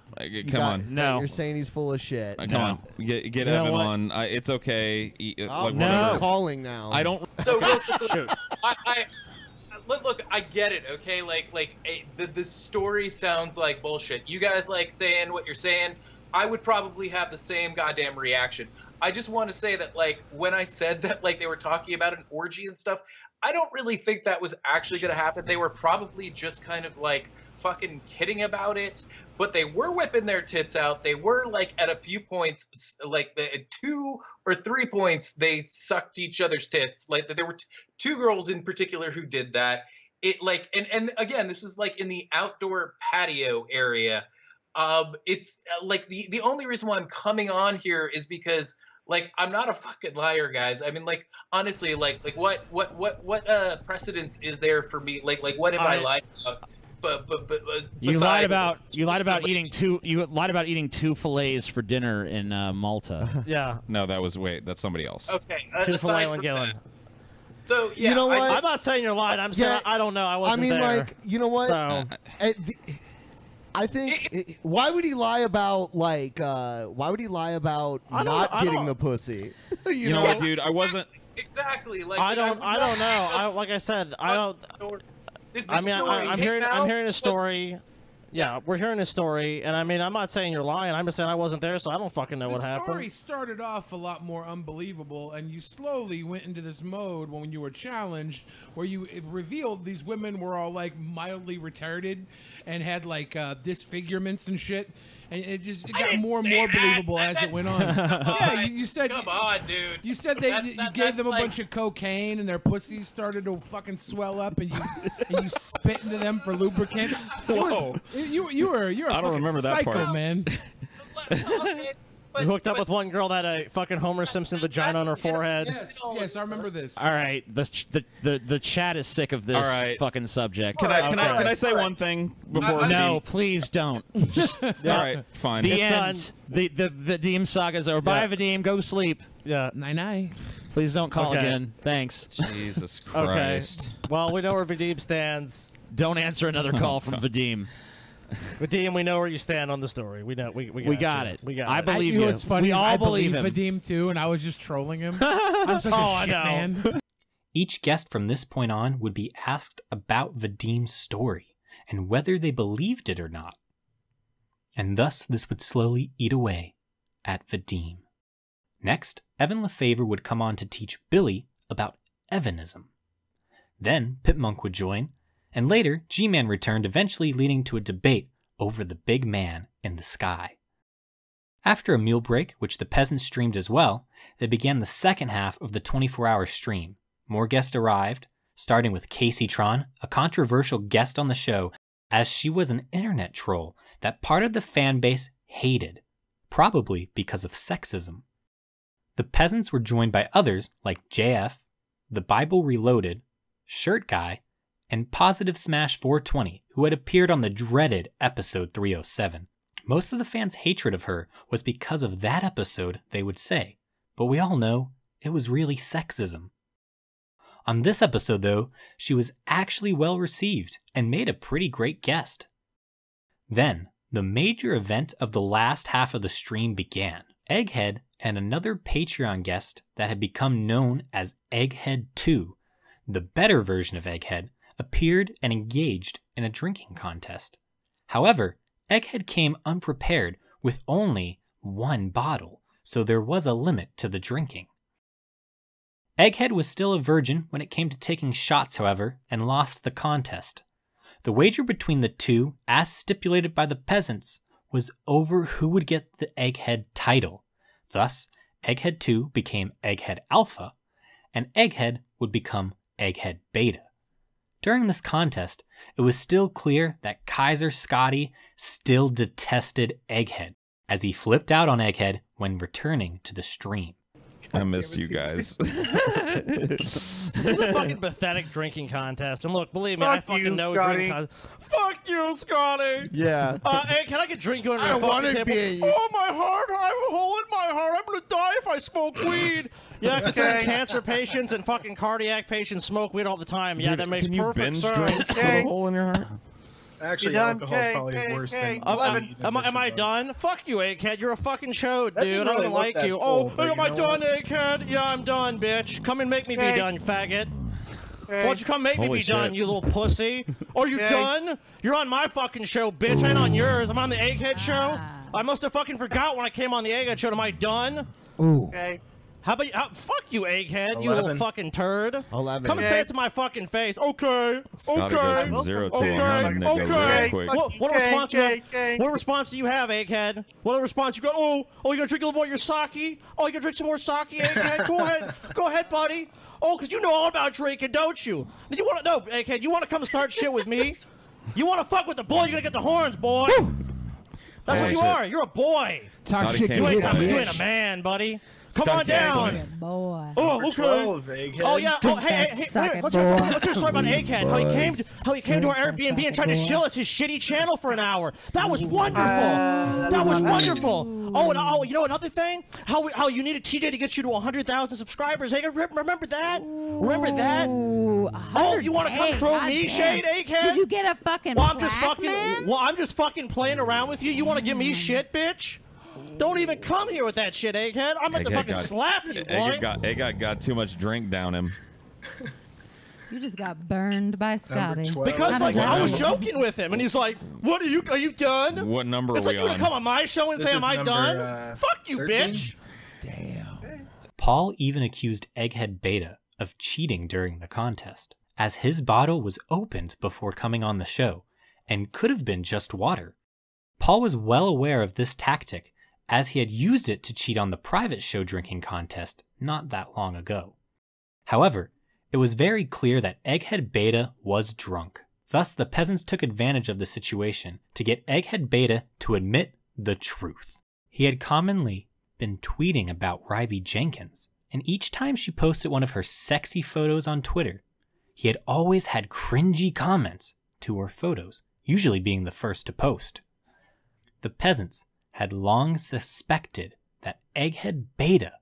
Come on. No. You're saying he's full of shit. Come on. Get Evan on. It's okay. Oh, whatever. he's calling now. I don't. So look, I get it, okay? The story sounds like bullshit. You guys like saying what you're saying. I would probably have the same goddamn reaction. I just want to say that, like, when I said that, like, they were talking about an orgy and stuff, I don't really think that was actually going to happen. They were probably just kind of, like, fucking kidding about it. But they were whipping their tits out. They were, like, at a few points, like, at 2 or 3 points, they sucked each other's tits. Like, there were 2 girls in particular who did that. It, like, and again, this is, like, in the outdoor patio area. It's, like, the only reason why I'm coming on here is because, like, I'm not a fucking liar, guys. I mean, like, honestly, like what precedence is there for me? Like what have I lied about? But you lied about eating 2 fillets for dinner in Malta. Yeah. No, that's somebody else. Okay. 2 filet mignon. So yeah, you know what? I'm not saying you're lying. I'm saying I don't know. I wasn't there. Like, you know what? So. I think why would he lie about not getting the pussy? You know what, dude? I wasn't exactly like I don't know. Like I said, I don't. I mean, I'm hearing a story. Yeah, we're hearing a story, and I mean, I'm not saying you're lying. I'm just saying I wasn't there, so I don't fucking know what happened. The story started off a lot more unbelievable, and you slowly went into this mode when you were challenged, where it revealed these women were all like mildly retarded and had like disfigurements and shit. And it got more and more believable as it went on. Yeah, you said. Come on, dude. You said you gave them a bunch of cocaine and their pussies started to fucking swell up, and you spit into them for lubricant. Whoa. You're a I don't remember that psycho, part. man. You hooked up with one girl that had a fucking Homer Simpson vagina on her forehead. Yes, I remember this. All right, the chat is sick of this fucking subject. Can I say one thing before? No, please don't. Just all right, fine. The end. The Vadim saga's over. Bye, Vadim. Go sleep. Yeah. Night. Please don't call again. Thanks. Jesus Christ. Okay. Well, we know where Vadim stands. Don't answer another call from Vadim. Vadim, we know where you stand on the story. We know. We got it. We got I it. believe you. you. It's funny. We all I believe him. Vadim too, and I was just trolling him. I'm such a shit man. Each guest from this point on would be asked about Vadim's story and whether they believed it or not. And thus this would slowly eat away at Vadim. Next, Evan LeFavor would come on to teach Billy about Evanism. Then Pipmonk would join, and later G-Man returned, eventually leading to a debate over the big man in the sky. After a meal break, which the peasants streamed as well, they began the second half of the 24-hour stream. More guests arrived, starting with Kaceytron, a controversial guest on the show, as she was an internet troll that part of the fan base hated, probably because of sexism. The peasants were joined by others like JF, The Bible Reloaded, Shirt Guy, and Positive Smash 420, who had appeared on the dreaded episode 307. Most of the fans' hatred of her was because of that episode, they would say, but we all know it was really sexism. On this episode, though, she was actually well received and made a pretty great guest. Then, the major event of the last half of the stream began. Egghead and another Patreon guest that had become known as Egghead 2, the better version of Egghead, appeared and engaged in a drinking contest. However, Egghead came unprepared with only one bottle, so there was a limit to the drinking. Egghead was still a virgin when it came to taking shots, however, and lost the contest. The wager between the two, as stipulated by the peasants, was over who would get the Egghead title. Thus, Egghead 2 became Egghead Alpha, and Egghead would become Egghead Beta. During this contest, it was still clear that Kaiser Scotty still detested Egghead, as he flipped out on Egghead when returning to the stream. I missed you guys. This is a fucking pathetic drinking contest. And look, believe me, I fucking know drinking contest. Fuck you, Scotty. Yeah. Hey, can I get drink you under I the don't want fucking to table? be. Oh, my heart. I have a hole in my heart. I'm going to die if I smoke weed. Yeah, because cancer patients and fucking cardiac patients smoke weed all the time. Yeah, Dude, that makes can you perfect binge sense. drinks with a hole in your heart? Actually, alcohol's probably worse than. Am I done? Fuck you, Egghead. You're a fucking chode, That dude. didn't I really don't look like that you. full, but Am I you know done, what? Egghead? Yeah, I'm done, bitch. Come and make me be done, you faggot. Why don't you come make me Holy be done, shit. you little pussy? Are you done? You're on my fucking show, bitch. I ain't on yours. I'm on the Egghead show. I must have fucking forgot when I came on the Egghead show. Am I done? Ooh. Okay. How about you? Fuck you, Egghead, you little 11. fucking turd. 11. Come and say it to my fucking face. Okay. Scotty Okay. goes from 0 to Okay. 100 real Okay. quick. What response? What response do you have, Egghead? What response you got? Oh, you gonna drink a little more of your sake? Oh, you gonna drink some more sake, Egghead? Go ahead, buddy. Oh, because you know all about drinking, don't you? You want to know, Egghead? You want to come start shit with me? You want to fuck with the boy? You're gonna get the horns, boy. That's what you are. You're a boy. Talk shit, You ain't bitch. a man, buddy. Come Scotty on down. can't Boy. Oh, okay. 12, Egghead. Oh yeah. Oh, hey, Drink that wait, let's sucker, hear boy. a story about Egghead. How he came to our Drink that Airbnb and tried to sucker, boy. shill us his shitty channel for an hour. That was wonderful. That was wonderful. Oh, and you know another thing? How you needed TJ to get you to 100,000 subscribers. Egghead, remember that? Remember that? Oh, you want to come throw me shade, Egghead? Did you get a fucking I'm just fucking playing around with you. You want to give me shit, bitch? Don't even come here with that shit, Egghead. I'm about to fucking slap you, boy. Egghead got too much drink down him. You just got burned by Scotty. Because like I was joking with him, and he's like, "What are you done?" What number It's are like we you on? gonna come on my show and This say, is "Am I number, done?" Fuck you, 13? bitch. Paul even accused Egghead Beta of cheating during the contest, as his bottle was opened before coming on the show, and could have been just water. Paul was well aware of this tactic, as he had used it to cheat on the private show drinking contest not that long ago. However, it was very clear that Egghead Beta was drunk. Thus, the peasants took advantage of the situation to get Egghead Beta to admit the truth. He had commonly been tweeting about Rybi Jenkins, and each time she posted one of her sexy photos on Twitter, he had always had cringy comments to her photos, usually being the first to post. The peasants had long suspected that Egghead Beta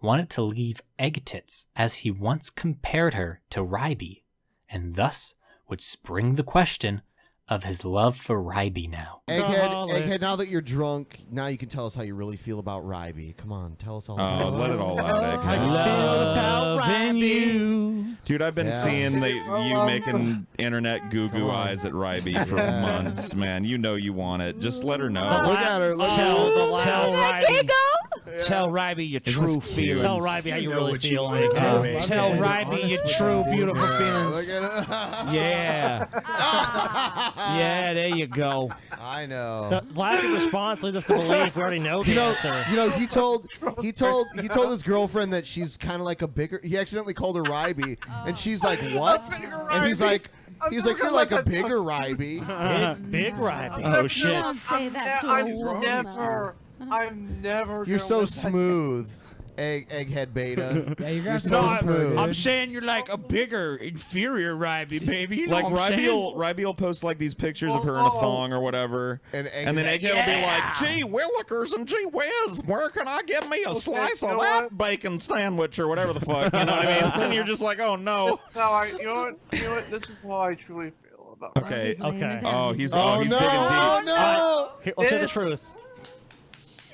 wanted to leave Egg Tits, as he once compared her to Rybi, and thus would spring the question of his love for Rybi now. Egghead, now that you're drunk, now you can tell us how you really feel about Rybi. Come on, tell us all about it. Let it all out, Egghead. How you feel about Rybi? Dude, I've been seeing you making internet goo-goo eyes at Rybi for months, man. You know you want it. Just let her know. Look at her. Tell Rybi. Tell Rybi your true feelings. Tell Rybi how you really feel. Egghead. Tell Rybi your true beautiful feelings. Yeah. Yeah, there you go. I know. The lack of response leads us to believe we already know the answer. You know, he told his girlfriend that she's kind of like a bigger. He accidentally called her Rybi, and she's like, "What?" And he's like, "You're like a bigger Rybi." Big Rybi. Oh shit! Don't say that to a woman. I'm never. You're so smooth. Egghead Beta. Yeah, you're gonna so smooth. I'm saying you're like a bigger, inferior Rybi, baby. You know Like what I'm saying? Rybi will post like these pictures of her in a thong or whatever, and then Egghead will be like, "Gee willikers and gee whiz, where can I get me a slice of that bacon sandwich or whatever the fuck?" You know what I mean? And you're just like, "Oh no." This is how I, you know what? This is how I truly feel about. Okay. Rybi. Oh, he's Oh, digging no. deep. Oh, no. Here, let's hear the truth.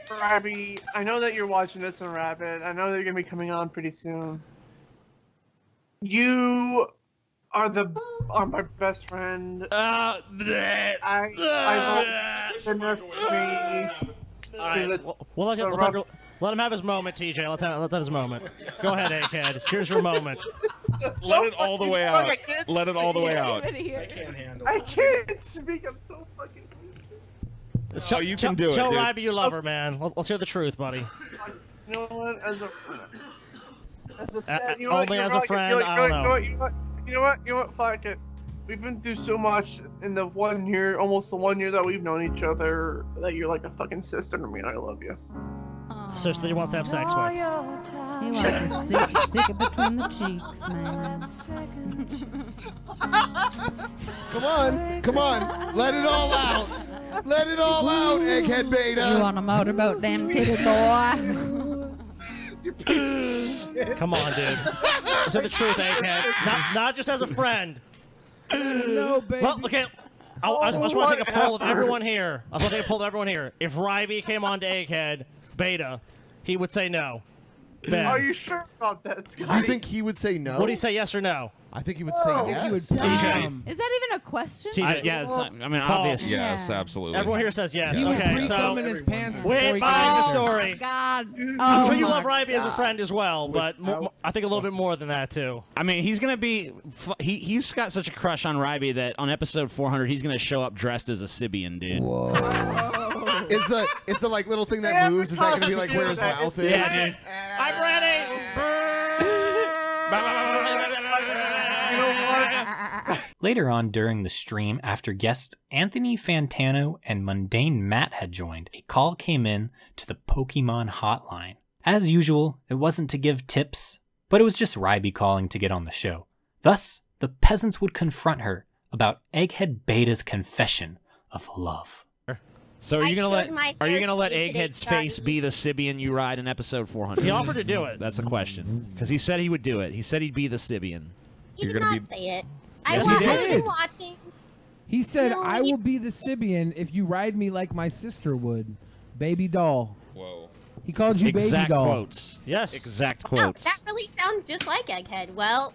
Rybi, I know that you're watching this on Rapid. I know that you're gonna be coming on pretty soon. You are my best friend. I hope enough for me. All right, let him have his moment, TJ. Let's have his moment. Go ahead, Egghead. Here's your moment. Let it all the way out. Let it all the way out. I can't handle it. I can't speak. I'm so fucking. So you can do it, Tell dude. Rybi you love her, man. Let's hear the truth, buddy. You know what? As a Only as a friend, I don't know. You know what? Fuck it. We've been through so much in the 1 year, almost the 1 year that we've known each other, that you're like a fucking sister to me, and I love you. Sister he wants to have sex with. He wants to stick it between the cheeks, man. Come on. Let it all out. Let it all out, Egghead Beta. You want a motorboat, damn titty boy? Come on, dude. Let's hear the truth, Egghead. Not just as a friend. No, baby. Well, okay. I just want to take a poll of everyone here. If Rybi came on to Egghead Beta, he would say no. Ben. Are you sure about that, Scott? Do you think he would say no? Would he say yes or no? I think he would say yes. He would Is that even a question? Yeah, I mean, obvious. Yes, absolutely. Everyone here says yes. He would Okay, free so some in his pants. wait, behind the story. God. I'm sure you love Rybi as a friend as well, but I think a little bit more than that too. I mean, he's gonna be. He's got such a crush on Rybi that on episode 400 he's gonna show up dressed as a Sibian, dude. Whoa. Is the like little thing that moves? Is that gonna be like where his mouth is? Yeah, dude. I'm ready. Later on during the stream, after guests Anthony Fantano and Mundane Matt had joined, a call came in to the Pokemon hotline. As usual, it wasn't to give tips, but it was just Rybi calling to get on the show. Thus, the peasants would confront her about Egghead Beta's confession of love. So are you gonna let Egghead's face be the Sibian you ride in episode 400? He offered to do it. That's the question. Because he said he would do it. He said he'd be the Sibian. He did not say it. Yes, I've he did. been watching. He said, I will be the Sibian if you ride me like my sister would. Baby doll. Whoa. He called you Exact baby doll. quotes. Yes. Exact No, quotes. that really sounds just like Egghead. Well,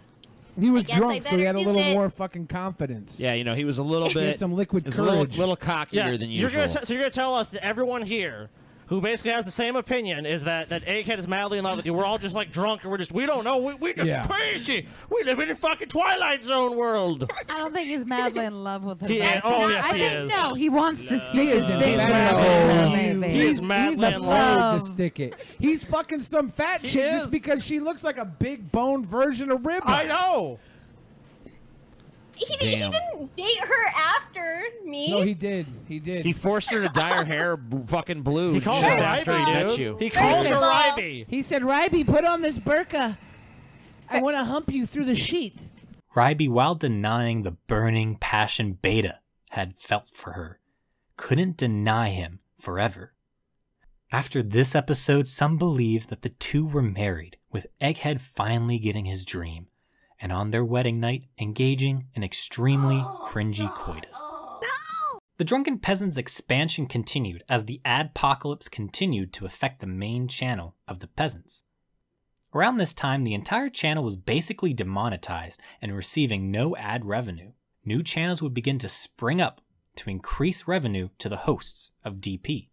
He was I guess I drunk, so he had a better do little it. more fucking confidence. Yeah, you know, he was a little He had bit. some liquid he was a little, courage. little cockier than usual. So you're gonna tell us that everyone here, who basically has the same opinion, is that Egghead is madly in love with you. We're all just like drunk, and we don't know. We just crazy. We live in a fucking Twilight Zone world. I don't think he's madly in love with her. He is. Oh, yes, I he think is. no, he wants to stick He his is dick madly. He's madly in afraid love. to stick it. He's fucking some fat chick is. just because she looks like a big boned version of Ribba. I know. he didn't date her after me. No, he did. He did. He forced her to dye her hair fucking blue. He calls just her after he Rybi, met dude. you. He calls her First of all- Rybi. He said, Rybi, put on this burqa. I want to hump you through the sheet. Rybi, while denying the burning passion Beta had felt for her, couldn't deny him forever. After this episode, some believe that the two were married, with Egghead finally getting his dream, and on their wedding night, engaging in extremely cringy coitus. The Drunken Peasants expansion continued as the adpocalypse continued to affect the main channel of the Peasants. Around this time, the entire channel was basically demonetized and receiving no ad revenue. New channels would begin to spring up to increase revenue to the hosts of DP.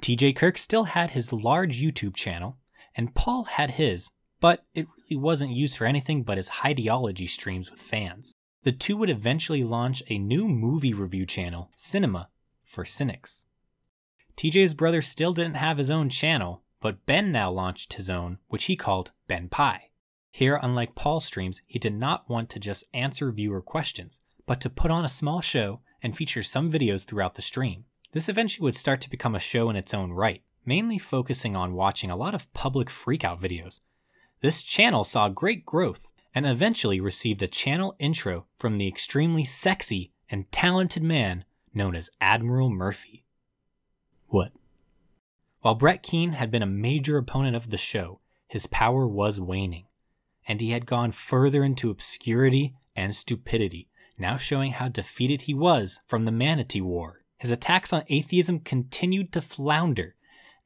TJ Kirk still had his large YouTube channel, and Paul had his, but it really wasn't used for anything but his Highdeology streams with fans. The two would eventually launch a new movie review channel, CinemaForCynics. TJ's brother still didn't have his own channel, but Ben now launched his own, which he called Benpai. Here, unlike Paul's streams, he did not want to just answer viewer questions, but to put on a small show and feature some videos throughout the stream. This eventually would start to become a show in its own right, mainly focusing on watching a lot of public freakout videos. This channel saw great growth and eventually received a channel intro from the extremely sexy and talented man known as Admiral Murphy. What? While Brett Keane had been a major opponent of the show, his power was waning, and he had gone further into obscurity and stupidity, now showing how defeated he was from the Manatee War. His attacks on atheism continued to flounder,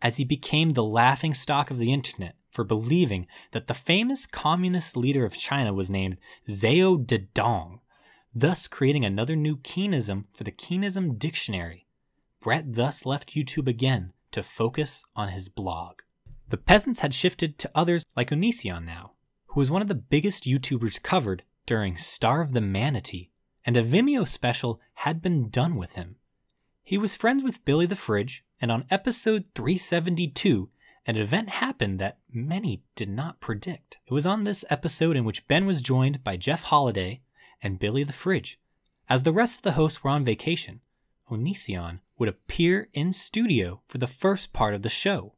as he became the laughingstock of the internet for believing that the famous communist leader of China was named Zhao Dedong, thus creating another new Keanism for the Keanism Dictionary. Brett thus left YouTube again to focus on his blog. The Peasants had shifted to others like Onision now, who was one of the biggest YouTubers covered during Star of the Manatee, and a Vimeo special had been done with him. He was friends with Billy the Fridge, and on episode 372, an event happened that many did not predict. It was on this episode in which Ben was joined by Jeff Holiday and Billy the Fridge. As the rest of the hosts were on vacation, Onision would appear in studio for the first part of the show.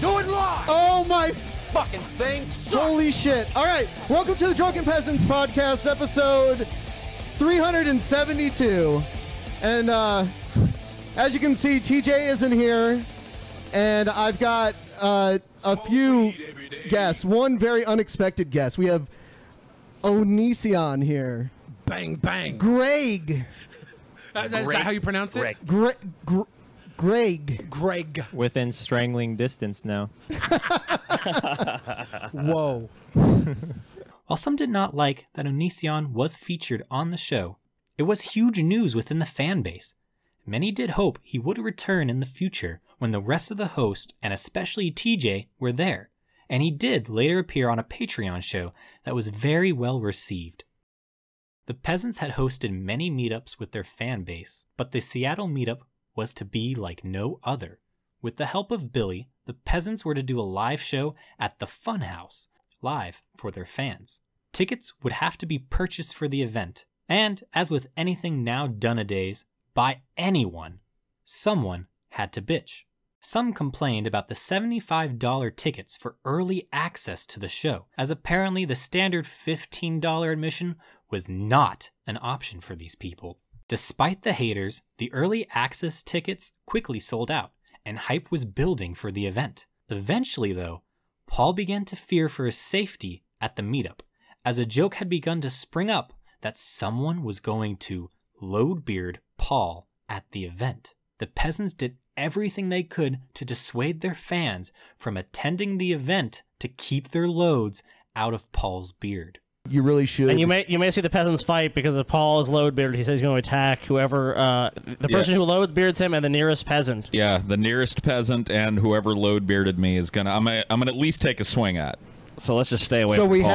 Do it live! Oh my fucking thing! Holy shit! All right, welcome to the Drunken Peasants Podcast, episode 372. And as you can see, TJ isn't here, and I've got a few guests. One very unexpected guest. We have Onision here. Bang, bang. Greg. Is that how you pronounce it? Greg. Greg. Within strangling distance now. Whoa. While some did not like that Onision was featured on the show, it was huge news within the fan base. Many did hope he would return in the future when the rest of the host, and especially TJ, were there, and he did later appear on a Patreon show that was very well received. The Peasants had hosted many meetups with their fan base, but the Seattle meetup was to be like no other. With the help of Billy, the Peasants were to do a live show at the Funhouse, live for their fans. Tickets would have to be purchased for the event, and as with anything now done-a-days, by anyone, someone had to bitch. Some complained about the $75 tickets for early access to the show, as apparently the standard $15 admission was not an option for these people. Despite the haters, the early access tickets quickly sold out, and hype was building for the event. Eventually, though, Paul began to fear for his safety at the meetup, as a joke had begun to spring up that someone was going to load beard Paul at the event. The Peasants did everything they could to dissuade their fans from attending the event to keep their loads out of Paul's beard. You really should. And you may see the Peasants fight because of Paul's load beard. He says he's going to attack whoever, the person who load beards him and the nearest peasant. Yeah, the nearest peasant and whoever load bearded me is gonna. I'm gonna at least take a swing at. So let's just stay away. So from we Paul.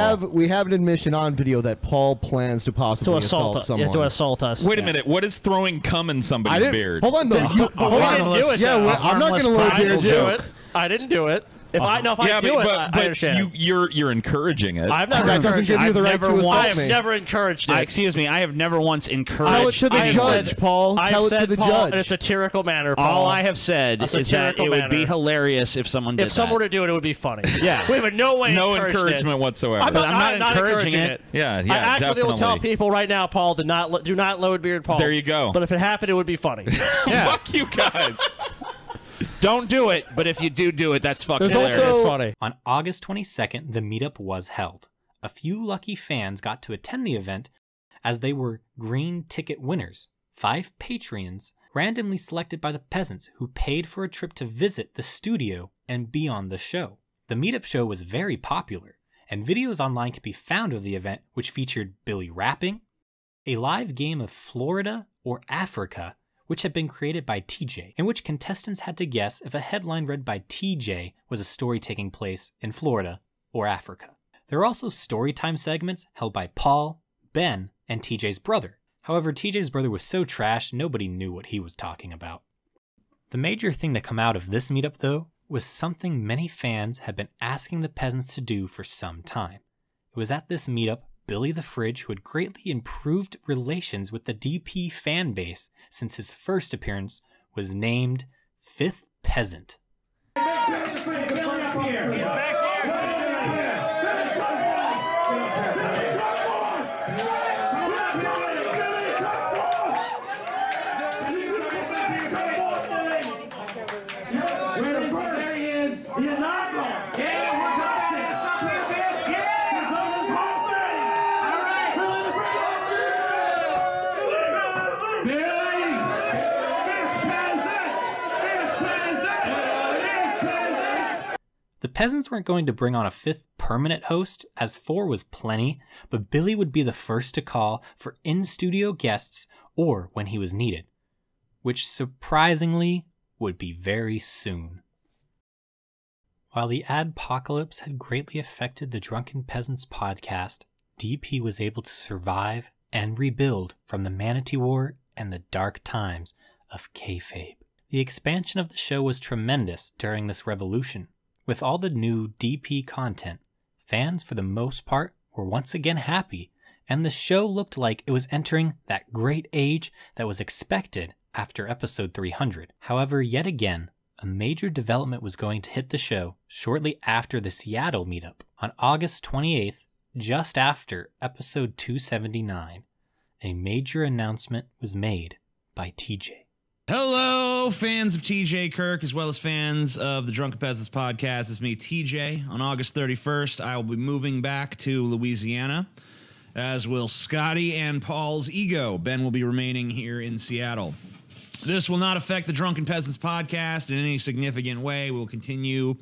have an admission on video that Paul plans to possibly assault someone. Yeah, to assault us. Wait a minute. What is throwing cum in somebody's beard? Hold on, though. I didn't do it. Yeah, I'm not going to load beard joke. I didn't do it. If I do it, I understand. You're encouraging it. I've never that doesn't give you the right to assault me. I've never encouraged it. Excuse me, I have never once encouraged. Tell it to the judge, Paul. Tell it to the judge. In a satirical manner, Paul. All I have said is that it would be hilarious if someone did that. If someone were to do it, it would be funny. Yeah. We have no way. No encouragement whatsoever. I'm not encouraging it. Yeah, I actively will tell definitely. people right now, Paul, do not load beard Paul. There you go. But if it happened, it would be funny. Yeah. Fuck you guys. Don't do it, but if you do it, that's fucking hilarious. Also funny. On August 22nd, the meetup was held. A few lucky fans got to attend the event as they were green ticket winners, 5 Patreons randomly selected by the Peasants who paid for a trip to visit the studio and be on the show. The meetup show was very popular, and videos online can be found of the event which featured Billy rapping, a live game of Florida or Africa, which had been created by TJ, in which contestants had to guess if a headline read by TJ was a story taking place in Florida or Africa. There were also storytime segments held by Paul, Ben, and TJ's brother. However, TJ's brother was so trash, nobody knew what he was talking about. The major thing to come out of this meetup, though, was something many fans had been asking the Peasants to do for some time. It was at this meetup Billy the Fridge, who had greatly improved relations with the DP fan base since his first appearance, was named 5th Peasant. The Peasants weren't going to bring on a fifth permanent host, as 4 was plenty, but Billy would be the first to call for in-studio guests or when he was needed, which surprisingly would be very soon. While the adpocalypse had greatly affected the Drunken Peasants podcast, DP was able to survive and rebuild from the Manatee War and the dark times of kayfabe. The expansion of the show was tremendous during this revolution. With all the new DP content, fans for the most part were once again happy, and the show looked like it was entering that great age that was expected after episode 300. However, yet again, a major development was going to hit the show shortly after the Seattle meetup. On August 28th, just after episode 279, a major announcement was made by TJ. Hello, fans of TJ Kirk, as well as fans of the Drunken Peasants podcast. It's me, TJ. On August 31st, I will be moving back to Louisiana, as will Scotty and Paul's ego. Ben will be remaining here in Seattle. This will not affect the Drunken Peasants podcast in any significant way. We'll continue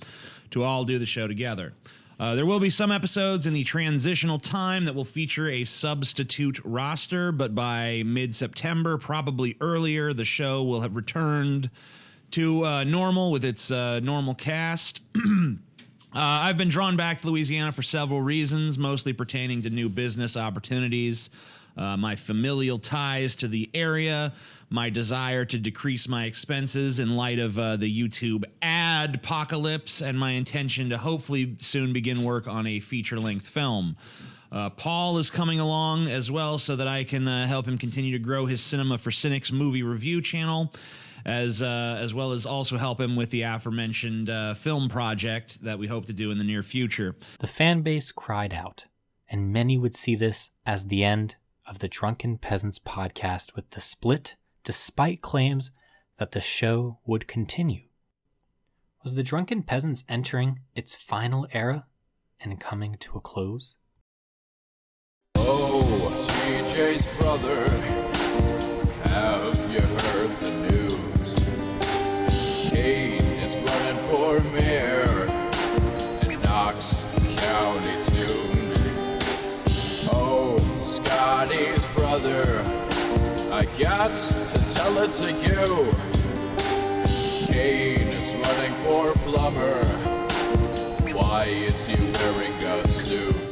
to all do the show together. There will be some episodes in the transitional time that will feature a substitute roster, but by mid-September, probably earlier, the show will have returned to normal with its normal cast. I've been drawn back to Louisiana for several reasons, mostly pertaining to new business opportunities, my familial ties to the area, my desire to decrease my expenses in light of the YouTube ad-pocalypse, and my intention to hopefully soon begin work on a feature-length film. Paul is coming along as well so that I can help him continue to grow his CinemaForCynics movie review channel, as well as also help him with the aforementioned film project that we hope to do in the near future. The fan base cried out, and many would see this as the end of the Drunken Peasants podcast with the split, despite claims that the show would continue. Was the Drunken Peasants entering its final era and coming to a close? Oh, CJ's brother, have you heard the news? Kane is running for mayor in Knox County soon. Oh, Scotty's brother, I got to tell it to you. Kane is running for plumber. Why is he wearing a suit?